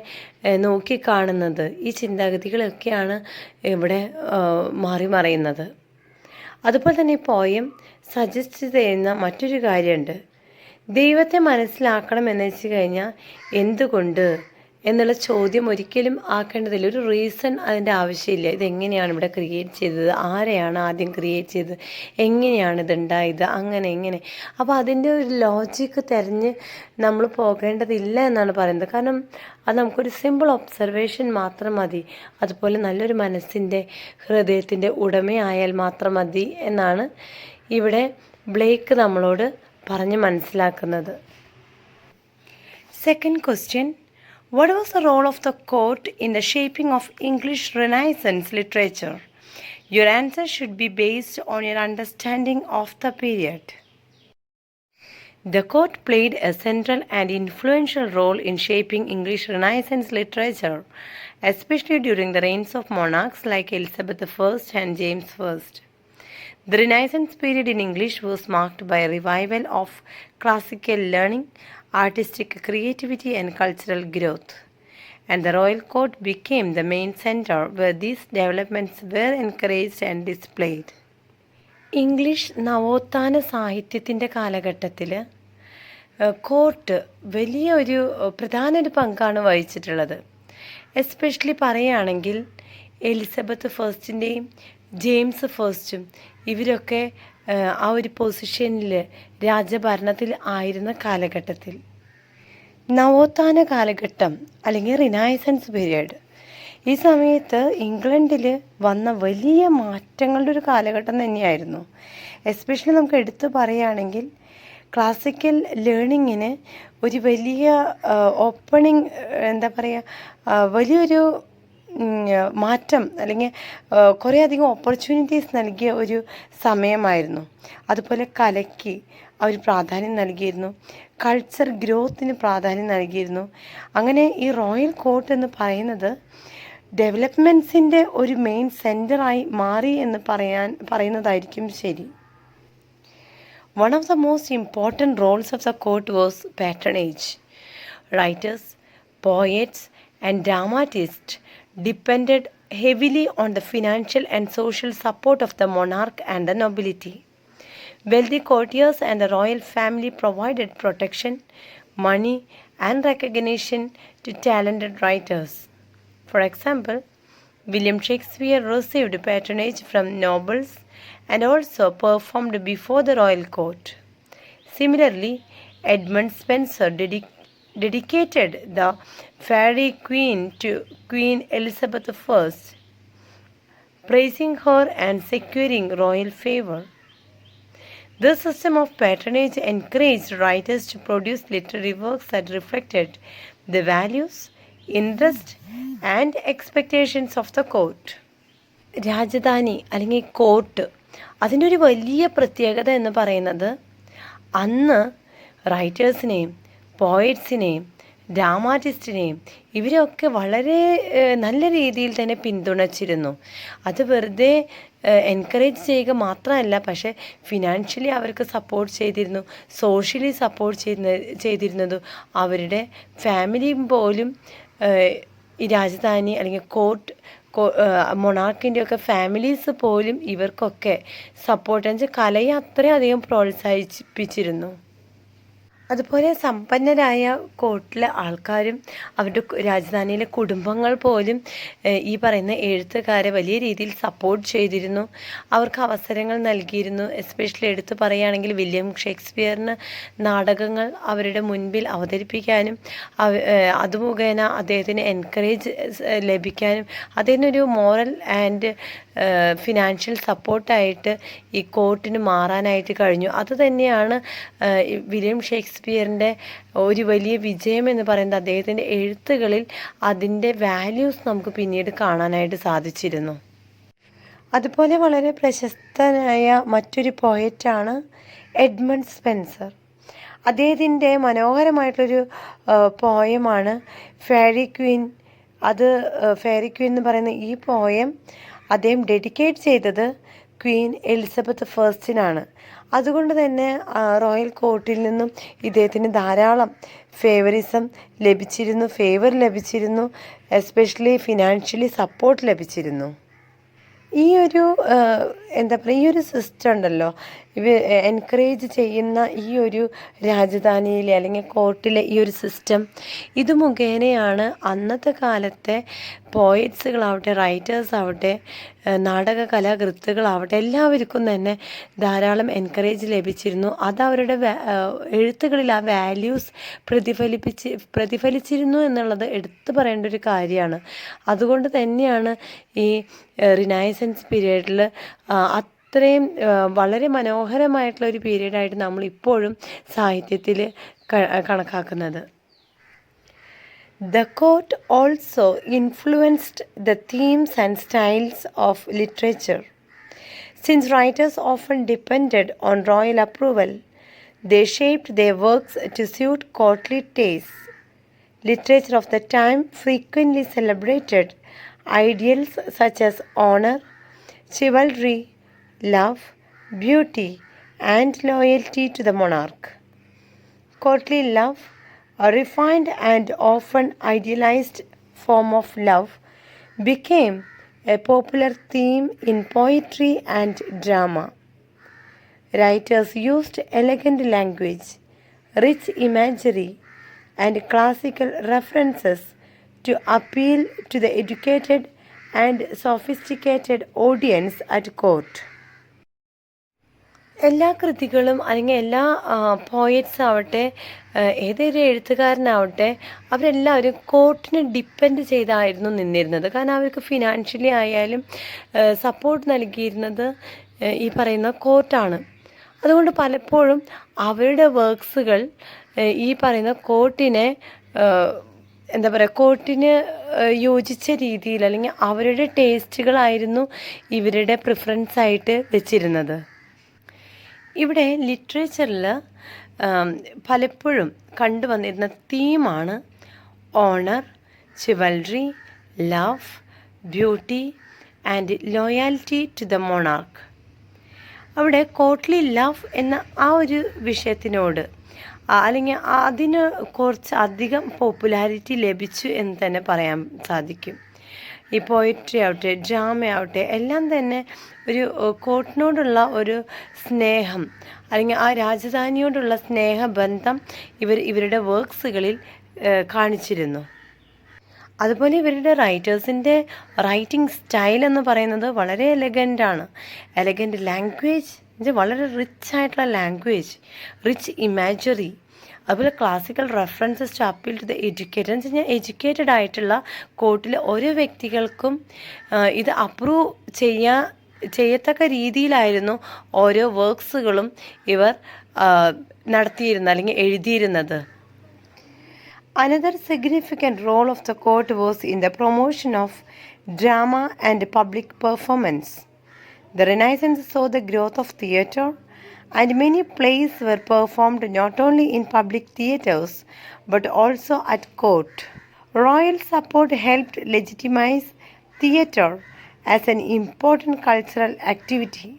നോക്കിക്കാണുന്നത്, ഈ ചിന്താഗതികളൊക്കെയാണ് ഇവിടെ മാറി മറയുന്നത്. അതുപോലെ തന്നെ ഈ പോയം സജസ്റ്റ് ചെയ്യുന്ന മറ്റൊരു കാര്യമുണ്ട്. ദൈവത്തെ മനസ്സിലാക്കണം എന്ന് വെച്ച് കഴിഞ്ഞാൽ എന്തുകൊണ്ട് എന്നുള്ള ചോദ്യം ഒരിക്കലും ആക്കേണ്ടതില്ല. ഒരു റീസൺ അതിൻ്റെ ആവശ്യമില്ല. ഇതെങ്ങനെയാണ് ഇവിടെ ക്രിയേറ്റ് ചെയ്തത്, ആരെയാണ് ആദ്യം ക്രിയേറ്റ് ചെയ്തത്, എങ്ങനെയാണ് ഇതുണ്ടായത്, അങ്ങനെ എങ്ങനെ. അപ്പോൾ അതിൻ്റെ ഒരു ലോജിക്ക് തിരഞ്ഞ് നമ്മൾ പോകേണ്ടതില്ല എന്നാണ് പറയുന്നത്. കാരണം അത് നമുക്കൊരു സിമ്പിൾ ഒബ്സർവേഷൻ മാത്രം മതി. അതുപോലെ നല്ലൊരു മനസ്സിൻ്റെ ഹൃദയത്തിൻ്റെ ഉടമയായാൽ മാത്രം മതി എന്നാണ് ഇവിടെ ബ്ലേക്ക് നമ്മളോട് പറഞ്ഞ് മനസ്സിലാക്കുന്നത്. Second question, what was the role of the court in the shaping of English Renaissance literature? Your answer should be based on your understanding of the period. The court played a central and influential role in shaping English Renaissance literature, especially during the reigns of monarchs like Elizabeth I and James I. The Renaissance period in English was marked by a revival of classical learning, artistic creativity, and cultural growth, and the royal court became the main center where these developments were encouraged and displayed. English നവോത്ഥാന സാഹിത്യത്തിൻ്റെ കാലഘട്ടത്തിൽ court വലിയ ഒരു പ്രധാന ഒരു പങ്കാണ് വഹിച്ചിട്ടുള്ളത്. Especially പറയുകയാണെങ്കിൽ Elizabeth ഫസ്റ്റിൻ്റെയും James ഫസ്റ്റും ഇവരൊക്കെ ആ ഒരു പൊസിഷനിൽ രാജഭരണത്തിൽ ആയിരുന്ന കാലഘട്ടത്തിൽ നവോത്ഥാന കാലഘട്ടം അല്ലെങ്കിൽ റിനൈസൻസ് പീരീഡ്, ഈ സമയത്ത് ഇംഗ്ലണ്ടിൽ വന്ന വലിയ മാറ്റങ്ങളുടെ ഒരു കാലഘട്ടം തന്നെയായിരുന്നു. എസ്പെഷ്യലി നമുക്ക് എടുത്തു പറയുകയാണെങ്കിൽ ക്ലാസിക്കൽ ലേണിങ്ങിന് ഒരു വലിയ ഓപ്പണിങ്, എന്താ പറയുക, വലിയൊരു മാറ്റം അല്ലെങ്കിൽ കുറേയധികം ഓപ്പർച്യൂണിറ്റീസ് നൽകിയ ഒരു സമയമായിരുന്നു. അതുപോലെ കലയ്ക്ക് അവർ പ്രാധാന്യം നൽകിയിരുന്നു, കൾച്ചർ ഗ്രോത്തിന് പ്രാധാന്യം നൽകിയിരുന്നു. അങ്ങനെ ഈ റോയൽ കോർട്ട് എന്ന് പറയുന്നത് ഡെവലപ്മെൻറ്റ്സിൻ്റെ ഒരു മെയിൻ സെൻറ്ററായി മാറി എന്ന് പറയുന്നതായിരിക്കും ശരി. One of the most important roles of the court was patronage. Writers, poets, and dramatists depended heavily on the financial and social support of the monarch and the nobility. Wealthy courtiers and the royal family provided protection, money, and recognition to talented writers. For example, William Shakespeare received patronage from nobles and also performed before the royal court. Similarly, Edmund Spenser dedicated the Fairy Queen to Queen Elizabeth I, praising her and securing royal favor. This system of patronage encouraged writers to produce literary works that reflected the values, interests, and expectations of the court. Rajdhani അല്ലെങ്കിൽ court, അതിൻ്റെ ഒരു വലിയ പ്രത്യേകത എന്ന് പറയുന്നത് അന്ന് റൈറ്റേഴ്സിനെയും പോയറ്റ്സിനെയും ഡ്രാമാറ്റിസ്റ്റിനെയും ഇവരെയൊക്കെ വളരെ നല്ല രീതിയിൽ തന്നെ പിന്തുണച്ചിരുന്നു. അത് വെറുതെ എൻകറേജ് ചെയ്യുക മാത്രമല്ല, പക്ഷേ ഫിനാൻഷ്യലി അവർക്ക് സപ്പോർട്ട് ചെയ്തിരുന്നു, സോഷ്യലി സപ്പോർട്ട് ചെയ്തിരുന്നത് അവരുടെ ഫാമിലിയും പോലും. ഈ രാജധാനി അല്ലെങ്കിൽ കോർട്ട് മൊണാർക്കിൻ്റെയൊക്കെ ഫാമിലീസ് പോലും ഇവർക്കൊക്കെ സപ്പോർട്ട് എന്ന് വെച്ചാൽ കലയെ അത്രയധികം പ്രോത്സാഹിപ്പിച്ചിരുന്നു. അതുപോലെ സമ്പന്നരായ കോർട്ടിലെ ആൾക്കാരും അവരുടെ രാജധാനിയിലെ കുടുംബങ്ങൾ പോലും ഈ പറയുന്ന എഴുത്തുകാരെ വലിയ രീതിയിൽ സപ്പോർട്ട് ചെയ്തിരുന്നു, അവർക്ക് അവസരങ്ങൾ നൽകിയിരുന്നു. എസ്പെഷ്യലി എടുത്ത് പറയുകയാണെങ്കിൽ വില്യം ഷേക്സ്പിയറിന് നാടകങ്ങൾ അവരുടെ മുൻപിൽ അവതരിപ്പിക്കാനും അത് മുഖേന അദ്ദേഹത്തിന് എൻകറേജ് ലഭിക്കാനും അദ്ദേഹത്തിനൊരു മോറൽ ആൻഡ് ഫിനാൻഷ്യൽ സപ്പോർട്ടായിട്ട് ഈ കോർട്ടിന് മാറാനായിട്ട് കഴിഞ്ഞു. അതുതന്നെയാണ് വില്യം ഷേക്സ്പിയറിൻ്റെ ഒരു വലിയ വിജയം എന്ന് പറയുന്നത്. അദ്ദേഹത്തിൻ്റെ എഴുത്തുകളിൽ അതിൻ്റെ വാല്യൂസ് നമുക്ക് പിന്നീട് കാണാനായിട്ട് സാധിച്ചിരുന്നു. അതുപോലെ വളരെ പ്രശസ്തനായ മറ്റൊരു പോയറ്റാണ് എഡ്മണ്ട് സ്പെൻസർ. അദ്ദേഹത്തിൻ്റെ മനോഹരമായിട്ടൊരു പോയമാണ് ഫെയറി ക്വീൻ. ഫെയറി ക്വീൻ എന്ന് പറയുന്ന ഈ പോയം അദ്ദേഹം ഡെഡിക്കേറ്റ് ചെയ്തത് ക്വീൻ എലിസബത്ത് ഫസ്റ്റിനാണ്. അതുകൊണ്ട് തന്നെ റോയൽ കോർട്ടിൽ നിന്നും ഇദ്ദേഹത്തിന് ധാരാളം ഫേവർ ലഭിച്ചിരുന്നു, എസ്പെഷ്യലി ഫിനാൻഷ്യലി സപ്പോർട്ട് ലഭിച്ചിരുന്നു. ഈ ഒരു സിസ്റ്റം ഉണ്ടല്ലോ, എൻകറേജ് ചെയ്യുന്ന ഈ ഒരു രാജധാനിയിലെ അല്ലെങ്കിൽ കോർട്ടിലെ ഈ ഒരു സിസ്റ്റം, ഇത് മുഖേനയാണ് അന്നത്തെ കാലത്തെ പോയറ്റ്സുകളാവട്ടെ, റൈറ്റേഴ്സ് ആവട്ടെ, നാടക കലാകൃത്തുകളാവട്ടെ, എല്ലാവർക്കും തന്നെ ധാരാളം എൻകറേജ് ലഭിച്ചിരുന്നു. അത് അവരുടെ എഴുത്തുകളിൽ ആ വാല്യൂസ് പ്രതിഫലിച്ചിരുന്നു എന്നുള്ളത് എടുത്തു പറയേണ്ട ഒരു കാര്യമാണ്. അതുകൊണ്ട് തന്നെയാണ് ഈ റിനൈസൻസ് പീരീഡിൽ അത്രയും വളരെ മനോഹരമായിട്ടുള്ള ഒരു പീരീഡായിട്ട് നമ്മൾ ഇപ്പോഴും സാഹിത്യത്തിൽ കണക്കാക്കുന്നത്. The court also influenced the themes and styles of literature. Since writers often depended on royal approval, they shaped their works to suit courtly tastes. Literature of the time frequently celebrated ideals such as honor, chivalry, love, beauty, and loyalty to the monarch. Courtly love, a refined and often idealized form of love, became a popular theme in poetry and drama. Writers used elegant language, rich imagery, and classical references to appeal to the educated and sophisticated audience at court. എല്ലാ കൃതികളും അല്ലെങ്കിൽ എല്ലാ poets ആവട്ടെ, ഏതൊരു എഴുത്തുകാരനാവട്ടെ, അവരെല്ലാവരും കോർട്ടിനെ depend ചെയ്തായിരുന്നു നിന്നിരുന്നത്. കാരണം അവർക്ക് ഫിനാൻഷ്യലി ആയാലും സപ്പോർട്ട് നൽകിയിരുന്നത് ഈ പറയുന്ന കോർട്ടാണ്. അതുകൊണ്ട് പലപ്പോഴും അവരുടെ വർക്ക്സുകൾ ഈ പറയുന്ന കോർട്ടിനെ കോർട്ടിന് യോജിച്ച രീതിയിൽ അല്ലെങ്കിൽ അവരുടെ ടേസ്റ്റുകളായിരുന്നു ഇവരുടെ പ്രിഫറൻസ് ആയിട്ട് വെച്ചിരുന്നത്. ഇവിടെ ലിറ്ററേച്ചറിൽ പലപ്പോഴും കണ്ടുവന്നിരുന്ന തീമാണ് honour, chivalry, love, beauty and loyalty to the monarch. അവിടെ കോർട്ട്ലി ലവ് എന്ന ആ ഒരു വിഷയത്തിനോട് അല്ലെങ്കിൽ അതിന് കുറച്ച് അധികം പോപ്പുലാരിറ്റി ലഭിച്ചു എന്ന് തന്നെ പറയാൻ സാധിക്കും. ഈ പോയിട്രി ആവട്ടെ, ഡ്രാമ ആവട്ടെ, എല്ലാം തന്നെ ഒരു കോർട്ടിനോടുള്ള ഒരു സ്നേഹം അല്ലെങ്കിൽ ആ രാജധാനിയോടുള്ള സ്നേഹബന്ധം ഇവരുടെ വർക്ക്സുകളിൽ കാണിച്ചിരുന്നു. അതുപോലെ ഇവരുടെ റൈറ്റേഴ്സിൻ്റെ റൈറ്റിംഗ് സ്റ്റൈൽ എന്ന് പറയുന്നത് വളരെ എലഗൻറ്റ് ലാംഗ്വേജ്, വളരെ റിച്ച് ആയിട്ടുള്ള ലാംഗ്വേജ്, റിച്ച് ഇമാജറി, അതുപോലെ classical references to appeal to the educated. എന്ന് വെച്ച് കഴിഞ്ഞാൽ എഡ്യൂക്കേറ്റഡ് ആയിട്ടുള്ള കോർട്ടിലെ ഓരോ വ്യക്തികൾക്കും ഇത് അപ്രൂവ് ചെയ്യത്തക്ക രീതിയിലായിരുന്നു ഓരോ വർക്ക്സുകളും ഇവർ നടത്തിയിരുന്നത് അല്ലെങ്കിൽ എഴുതിയിരുന്നത്. Another significant role of the court was in the promotion of drama and public performance. The Renaissance saw the growth of theatre, and many plays were performed not only in public theatres but also at court. Royal support helped legitimize theatre as an important cultural activity.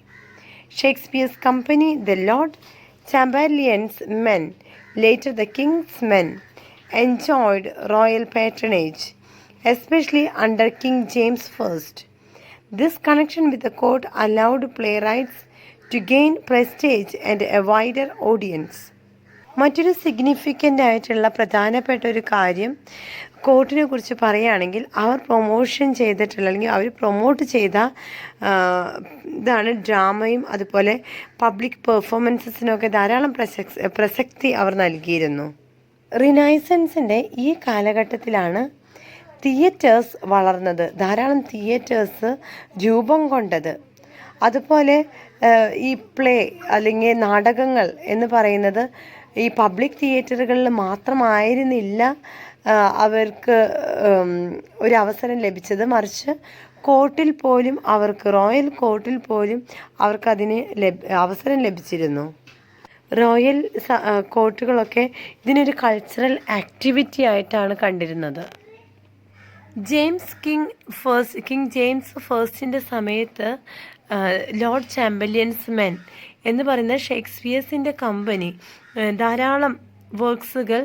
Shakespeare's company, the Lord Chamberlain's men, later the King's men, enjoyed royal patronage, especially under King James I. This connection with the court allowed playwrights to gain prestige and a wider audience. മറ്റൊരു significant ആയിട്ടുള്ള പ്രധാനപ്പെട്ട ഒരു കാര്യം കോർട്ടിനെ കുറിച്ച് പറയുകയാണെങ്കിൽ അവർ promotion ചെയ്തിട്ടുള്ള അല്ലെങ്കിൽ അവർ promote ചെയ്ത ഇതാണ് ഡ്രാമയും അതുപോലെ പബ്ലിക് പെർഫോമൻസസിനൊക്കെ ധാരാളം പ്രസക്തി അവർ നൽകിയിരുന്നു. റിനൈസൻസിൻ്റെ ഈ കാലഘട്ടത്തിലാണ് തിയേറ്റേഴ്സ് വളർന്നത്, ധാരാളം തിയേറ്റേഴ്സ് രൂപം കൊണ്ടത്. അതുപോലെ ഈ പ്ലേ അല്ലെങ്കിൽ നാടകങ്ങൾ എന്ന് പറയുന്നത് ഈ പബ്ലിക് തിയേറ്ററുകളിൽ മാത്രമായിരുന്നില്ല അവർക്ക് ഒരു അവസരം ലഭിച്ചത്, മറിച്ച് കോർട്ടിൽ പോലും അവർക്ക്, റോയൽ കോർട്ടിൽ പോലും അവർക്കതിന് അവസരം ലഭിച്ചിരുന്നു. റോയൽ കോർട്ടുകളൊക്കെ ഇതിനൊരു കൾച്ചറൽ ആക്ടിവിറ്റി ആയിട്ടാണ് കണ്ടിരുന്നത്. കിങ് ജെയിംസ് ഫസ്റ്റിൻ്റെ സമയത്ത് ലോർഡ് ചാമ്പലിയൻസ് മെൻ എന്ന് പറയുന്ന ഷേക്സ്പിയേഴ്സിൻ്റെ കമ്പനി ധാരാളം വർക്ക്സുകൾ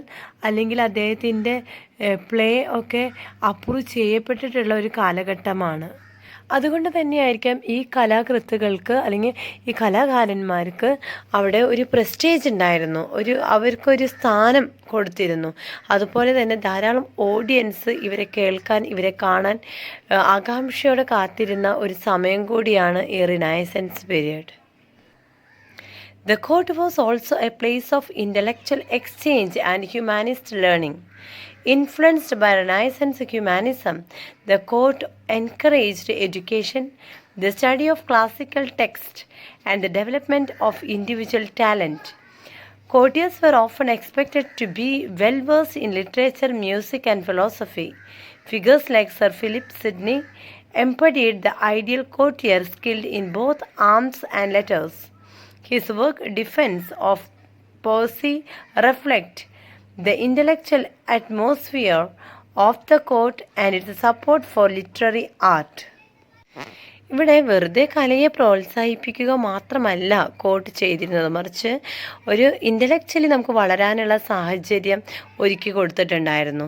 അല്ലെങ്കിൽ അദ്ദേഹത്തിൻ്റെ പ്ലേ ഒക്കെ അപ്രൂവ് ചെയ്യപ്പെട്ടിട്ടുള്ള ഒരു കാലഘട്ടമാണ്. അതുകൊണ്ട് തന്നെയായിരിക്കാം ഈ കലാകൃത്തുക്കൾക്ക് അല്ലെങ്കിൽ ഈ കലാകാരന്മാർക്ക് അവിടെ ഒരു പ്രസ്റ്റേജ് ഉണ്ടായിരുന്നു, അവർക്കൊരു സ്ഥാനം കൊടുത്തിരുന്നു. അതുപോലെ തന്നെ ധാരാളം ഓഡിയൻസ് ഇവരെ കേൾക്കാൻ, ഇവരെ കാണാൻ ആകാംക്ഷയോടെ കാത്തിരുന്ന ഒരു സമയം കൂടിയാണ് ഈ renaissance period. The court was also a place of intellectual exchange and humanist learning. Influenced by Renaissance humanism, the court encouraged education, the study of classical texts, and the development of individual talent. Courtiers were often expected to be well versed in literature, music, and philosophy. Figures like Sir Philip Sidney embodied the ideal courtier skilled in both arms and letters. His work, Defense of Percy, reflect the intellectual atmosphere of the court and its support for literary art. ഇവിടെ വെറുതെ കലയെ പ്രോത്സാഹിപ്പിക്കുക മാത്രമല്ല court ചെയ്തിരുന്നത്, മറിച്ച് ഒരു intellectually നമുക്ക് വളരാനുള്ള സാഹചര്യം ഒരുക്കി കൊടുത്തിട്ടുണ്ടായിരുന്നു.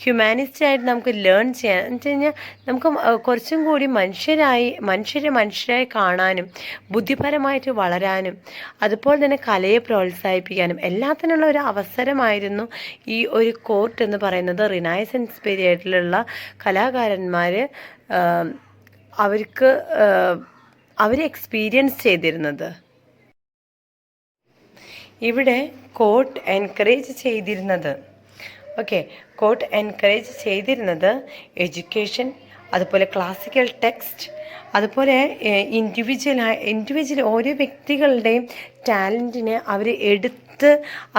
ഹ്യൂമാനിസ്റ്റായിട്ട് നമുക്ക് ലേൺ ചെയ്യാൻ എന്ന് വെച്ച് കഴിഞ്ഞാൽ നമുക്ക് കുറച്ചും കൂടി മനുഷ്യരെ കാണാനും ബുദ്ധിപരമായിട്ട് വളരാനും അതുപോലെ തന്നെ കലയെ പ്രോത്സാഹിപ്പിക്കാനും എല്ലാത്തിനുള്ള ഒരു അവസരമായിരുന്നു ഈ ഒരു കോർട്ട് എന്ന് പറയുന്നത്. റിനൈസൻസ് പീരിയഡിലുള്ള കലാകാരന്മാർ അവർ എക്സ്പീരിയൻസ് ചെയ്തിരുന്നത്. ഇവിടെ കോർട്ട് എൻകറേജ് ചെയ്തിരുന്നത് എഡ്യൂക്കേഷൻ, അതുപോലെ ക്ലാസിക്കൽ ടെക്സ്റ്റ്, അതുപോലെ ഇൻഡിവിജ്വൽ ഓരോ വ്യക്തികളുടെയും ടാലൻറ്റിനെ അവർ എടുത്ത്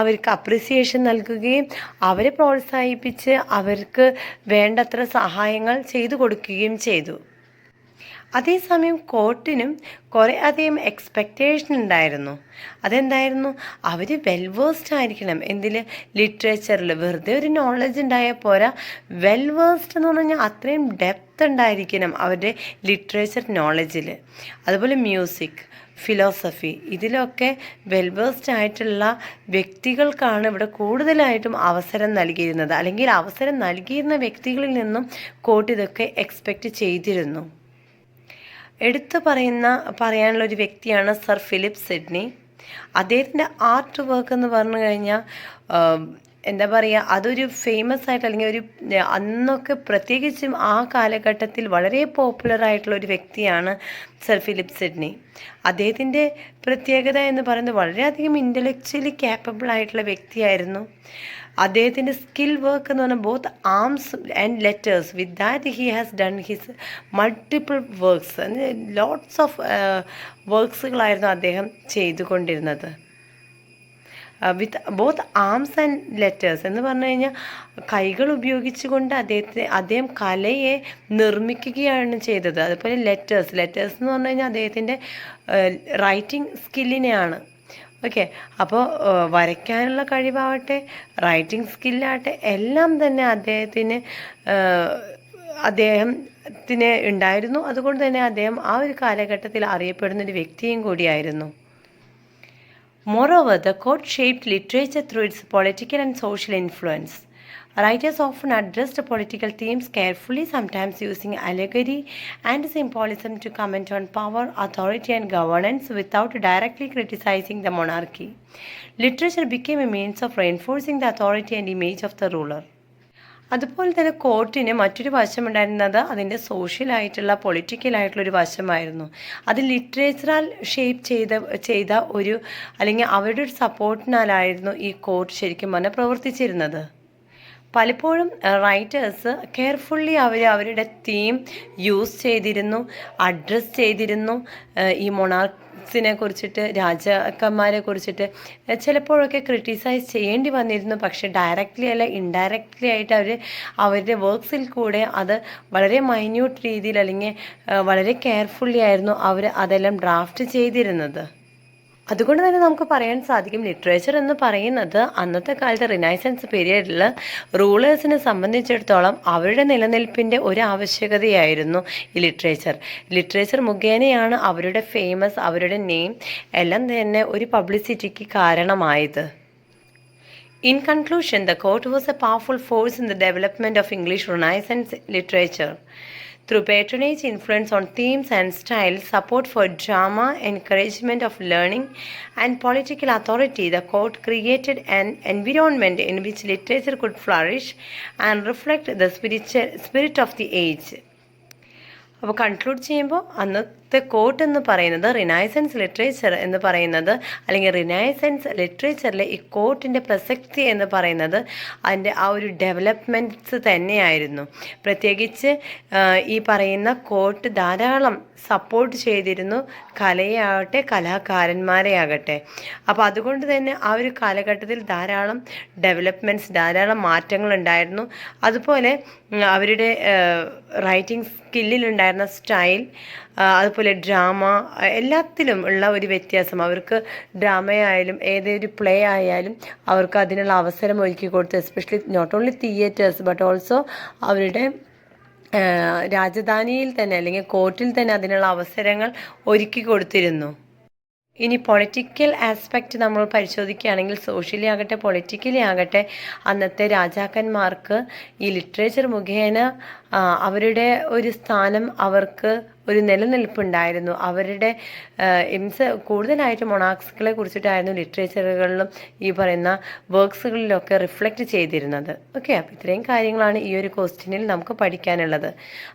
അവർക്ക് അപ്രിസിയേഷൻ നൽകുകയും അവരെ പ്രോത്സാഹിപ്പിച്ച് അവർക്ക് വേണ്ടത്ര സഹായങ്ങൾ ചെയ്തു കൊടുക്കുകയും ചെയ്തു. അതേസമയം കോർട്ടിനും കുറേ അധികം എക്സ്പെക്റ്റേഷൻ ഉണ്ടായിരുന്നു. അതെന്തായിരുന്നു? അവർ വെൽവേഴ്സ്ഡ് ആയിരിക്കണം. ലിറ്ററേച്ചറിൽ വെറുതെ ഒരു നോളജ് ഉണ്ടായാൽ പോരാ, വെൽവേഴ്സ്ഡ് എന്ന് പറഞ്ഞാൽ അത്രയും ഡെപ്ത് ഉണ്ടായിരിക്കണം അവരുടെ ലിറ്ററേച്ചർ നോളജിൽ. അതുപോലെ മ്യൂസിക്, ഫിലോസഫി, ഇതിലൊക്കെ വെൽവേഴ്സ്ഡ് ആയിട്ടുള്ള വ്യക്തികൾക്കാണ് ഇവിടെ കൂടുതലായിട്ടും അവസരം നൽകിയിരുന്നത്. അല്ലെങ്കിൽ അവസരം നൽകിയിരുന്ന വ്യക്തികളിൽ നിന്നും കോർട്ട് ഇതൊക്കെ എക്സ്പെക്റ്റ് ചെയ്തിരുന്നു. എടുത്തു പറയാനുള്ള ഒരു വ്യക്തിയാണ് സർ ഫിലിപ്പ് സിഡ്നി. അദ്ദേഹത്തിൻ്റെ ആർട്ട് വർക്ക് എന്ന് പറഞ്ഞു കഴിഞ്ഞാൽ എന്താ പറയുക, അതൊരു ഫേമസ് ആയിട്ട് അല്ലെങ്കിൽ അന്നൊക്കെ പ്രത്യേകിച്ചും ആ കാലഘട്ടത്തിൽ വളരെ പോപ്പുലർ ആയിട്ടുള്ള ഒരു വ്യക്തിയാണ് സർ ഫിലിപ്പ് സിഡ്നി. അദ്ദേഹത്തിൻ്റെ പ്രത്യേകത എന്ന് പറയുന്നത് വളരെയധികം ഇൻ്റലക്ച്വലി ക്യാപ്പബിൾ ആയിട്ടുള്ള വ്യക്തിയായിരുന്നു. അദ്ദേഹത്തിൻ്റെ സ്കിൽ വർക്ക് എന്ന് പറഞ്ഞാൽ both arms and letters. With that he has done his multiple works, lots of വർക്ക്സുകളായിരുന്നു അദ്ദേഹം ചെയ്തുകൊണ്ടിരുന്നത്. With both arms and letters എന്ന് പറഞ്ഞു കഴിഞ്ഞാൽ കൈകൾ ഉപയോഗിച്ചുകൊണ്ട് അദ്ദേഹം കലയെ നിർമ്മിക്കുകയാണ് ചെയ്തത്. അതുപോലെ ലെറ്റേഴ്സ് എന്ന് പറഞ്ഞു കഴിഞ്ഞാൽ അദ്ദേഹത്തിൻ്റെ റൈറ്റിംഗ് സ്കില്ലിനെയാണ്. ഓക്കെ, അപ്പോൾ വരയ്ക്കാനുള്ള കഴിവാവട്ടെ, റൈറ്റിംഗ് സ്കില്ലാവട്ടെ, എല്ലാം തന്നെ അദ്ദേഹത്തിന് ഉണ്ടായിരുന്നു. അതുകൊണ്ട് തന്നെ അദ്ദേഹം ആ ഒരു കാലഘട്ടത്തിൽ അറിയപ്പെടുന്ന ഒരു വ്യക്തിയും കൂടിയായിരുന്നു. Moreover, the court shaped literature through its political and social influence. Writers often addressed political themes carefully, sometimes using allegory and symbolism to comment on power, authority, and governance without directly criticizing the monarchy. Literature became a means of reinforcing the authority and image of the ruler. അതുപോലെ തന്നെ കോർട്ടിന് മറ്റൊരു വശമുണ്ടായിരുന്നത് അതിൻ്റെ സോഷ്യലായിട്ടുള്ള പൊളിറ്റിക്കലായിട്ടുള്ളൊരു വശമായിരുന്നു. അത് ലിറ്ററേച്ചറാൽ shape ചെയ്ത അല്ലെങ്കിൽ അവരുടെ ഒരു സപ്പോർട്ടിനാലായിരുന്നു ഈ കോർട്ട് ശരിക്കും പറഞ്ഞാൽ പ്രവർത്തിച്ചിരുന്നത്. പലപ്പോഴും റൈറ്റേഴ്സ് കെയർഫുള്ളി അവരുടെ തീം യൂസ് ചെയ്തിരുന്നു, അഡ്രസ്സ് ചെയ്തിരുന്നു. ഈ മൊണാർക്സിനെ കുറിച്ചിട്ട്, രാജാക്കന്മാരെ കുറിച്ചിട്ട് ചിലപ്പോഴൊക്കെ ക്രിട്ടിസൈസ് ചെയ്യേണ്ടി വന്നിരുന്നു. പക്ഷേ ഡയറക്റ്റ്ലി അല്ല ഇൻഡയറക്റ്റ്ലി ആയിട്ട് അവരുടെ വർക്ക്സിൽ കൂടെ അത് വളരെ മൈന്യൂട്ട് രീതിയിൽ അല്ലെങ്കിൽ വളരെ കെയർഫുള്ളി ആയിരുന്നു അവർ അതെല്ലാം ഡ്രാഫ്റ്റ് ചെയ്തിരുന്നത്. അതുകൊണ്ട് തന്നെ നമുക്ക് പറയാൻ സാധിക്കും, ലിറ്ററേച്ചർ എന്ന് പറയുന്നത് അന്നത്തെ കാലത്ത് റിനൈസൻസ് പീരിയഡിൽ റൂളേഴ്സിനെ സംബന്ധിച്ചിടത്തോളം അവരുടെ നിലനിൽപ്പിൻ്റെ ഒരു ആവശ്യകതയായിരുന്നു ഈ ലിറ്ററേച്ചർ മുഖേനയാണ് അവരുടെ ഫേമസ്, അവരുടെ നെയിം എല്ലാം തന്നെ ഒരു പബ്ലിസിറ്റിക്ക് കാരണമായത്. In conclusion, the court was a powerful force in the development of English Renaissance literature. Through patronage, influence on themes and style, support for drama, encouragement of learning, and political authority, the court created an environment in which literature could flourish and reflect the spirit of the age. അപ്പോൾ conclude ചെയ്യുമ്പോൾ അന്നത്തെ coat എന്ന് പറയുന്നത് renaissance literature എന്ന് പറയുന്നത്, അല്ലെങ്കിൽ renaissance ലിറ്ററേച്ചറിലെ ഈ കോട്ടിൻ്റെ പ്രസക്തി എന്ന് പറയുന്നത് അതിൻ്റെ ആ ഒരു ഡെവലപ്മെൻറ്റ്സ് തന്നെയായിരുന്നു. പ്രത്യേകിച്ച് ഈ പറയുന്ന കോട്ട് ധാരാളം സപ്പോർട്ട് ചെയ്തിരുന്നു കലയാകട്ടെ കലാകാരന്മാരെ ആകട്ടെ. അപ്പോൾ അതുകൊണ്ട് തന്നെ ആ ഒരു കാലഘട്ടത്തിൽ ധാരാളം ഡെവലപ്മെൻറ്റ്സ്, ധാരാളം മാറ്റങ്ങളുണ്ടായിരുന്നു. അതുപോലെ അവരുടെ റൈറ്റിംഗ് സ്കില്ലിലുണ്ടായിരുന്ന സ്റ്റൈൽ, അതുപോലെ ഡ്രാമ, എല്ലാത്തിലും ഉള്ള ഒരു വ്യത്യാസം. അവർക്ക് ഡ്രാമയായാലും ഏതൊരു പ്ലേ ആയാലും അവർക്ക് അതിനുള്ള അവസരം ഒരുക്കി കൊടുത്തു. Especially not only theatres but also അവരുടെ രാജധാനിയിൽ തന്നെ അല്ലെങ്കിൽ കോർട്ടിൽ തന്നെ അതിനുള്ള അവസരങ്ങൾ ഒരുക്കി കൊടുത്തിരുന്നു. ഇനി പൊളിറ്റിക്കൽ ആസ്പെക്റ്റ് നമ്മൾ പരിശോധിക്കുകയാണെങ്കിൽ സോഷ്യലി ആകട്ടെ പൊളിറ്റിക്കലി ആകട്ടെ അന്നത്തെ രാജാക്കന്മാർക്ക് ഈ ലിറ്ററേച്ചർ മുഖേന അവരുടെ ഒരു സ്ഥാനം, അവർക്ക് ഒരു നിലനിൽപ്പുണ്ടായിരുന്നു. അവരുടെ കൂടുതലായിട്ട് മൊണാർക്സുകളെ കുറിച്ചിട്ടായിരുന്നു ലിറ്ററേച്ചറുകളിലും ഈ പറയുന്ന വർക്ക്സുകളിലൊക്കെ റിഫ്ലക്റ്റ് ചെയ്തിരുന്നത്. ഓക്കെ, അപ്പോൾ ഇത്രയും കാര്യങ്ങളാണ് ഈ ഒരു ക്വസ്റ്റ്യനിൽ നമുക്ക് പഠിക്കാനുള്ളത്.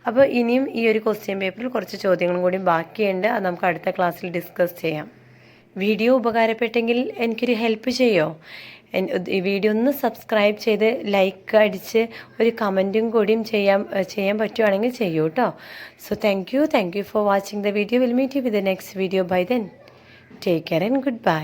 അപ്പോൾ ഇനിയും ഈ ഒരു ക്വസ്റ്റ്യൻ പേപ്പറിൽ കുറച്ച് ചോദ്യങ്ങളും കൂടി ബാക്കിയുണ്ട്. അത് നമുക്ക് അടുത്ത ക്ലാസ്സിൽ ഡിസ്കസ് ചെയ്യാം. വീഡിയോ ഉപകാരപ്പെട്ടെങ്കിൽ എനിക്കൊരു ഹെൽപ്പ് ചെയ്യോ? ഈ വീഡിയോ ഒന്ന് സബ്സ്ക്രൈബ് ചെയ്ത് ലൈക്ക് അടിച്ച് ഒരു കമൻറ്റും കൂടിയും ചെയ്യാൻ പറ്റുവാണെങ്കിൽ ചെയ്യൂ കേട്ടോ. So thank you for watching the video. Will meet you with the next video. Bye then, take care and good bye.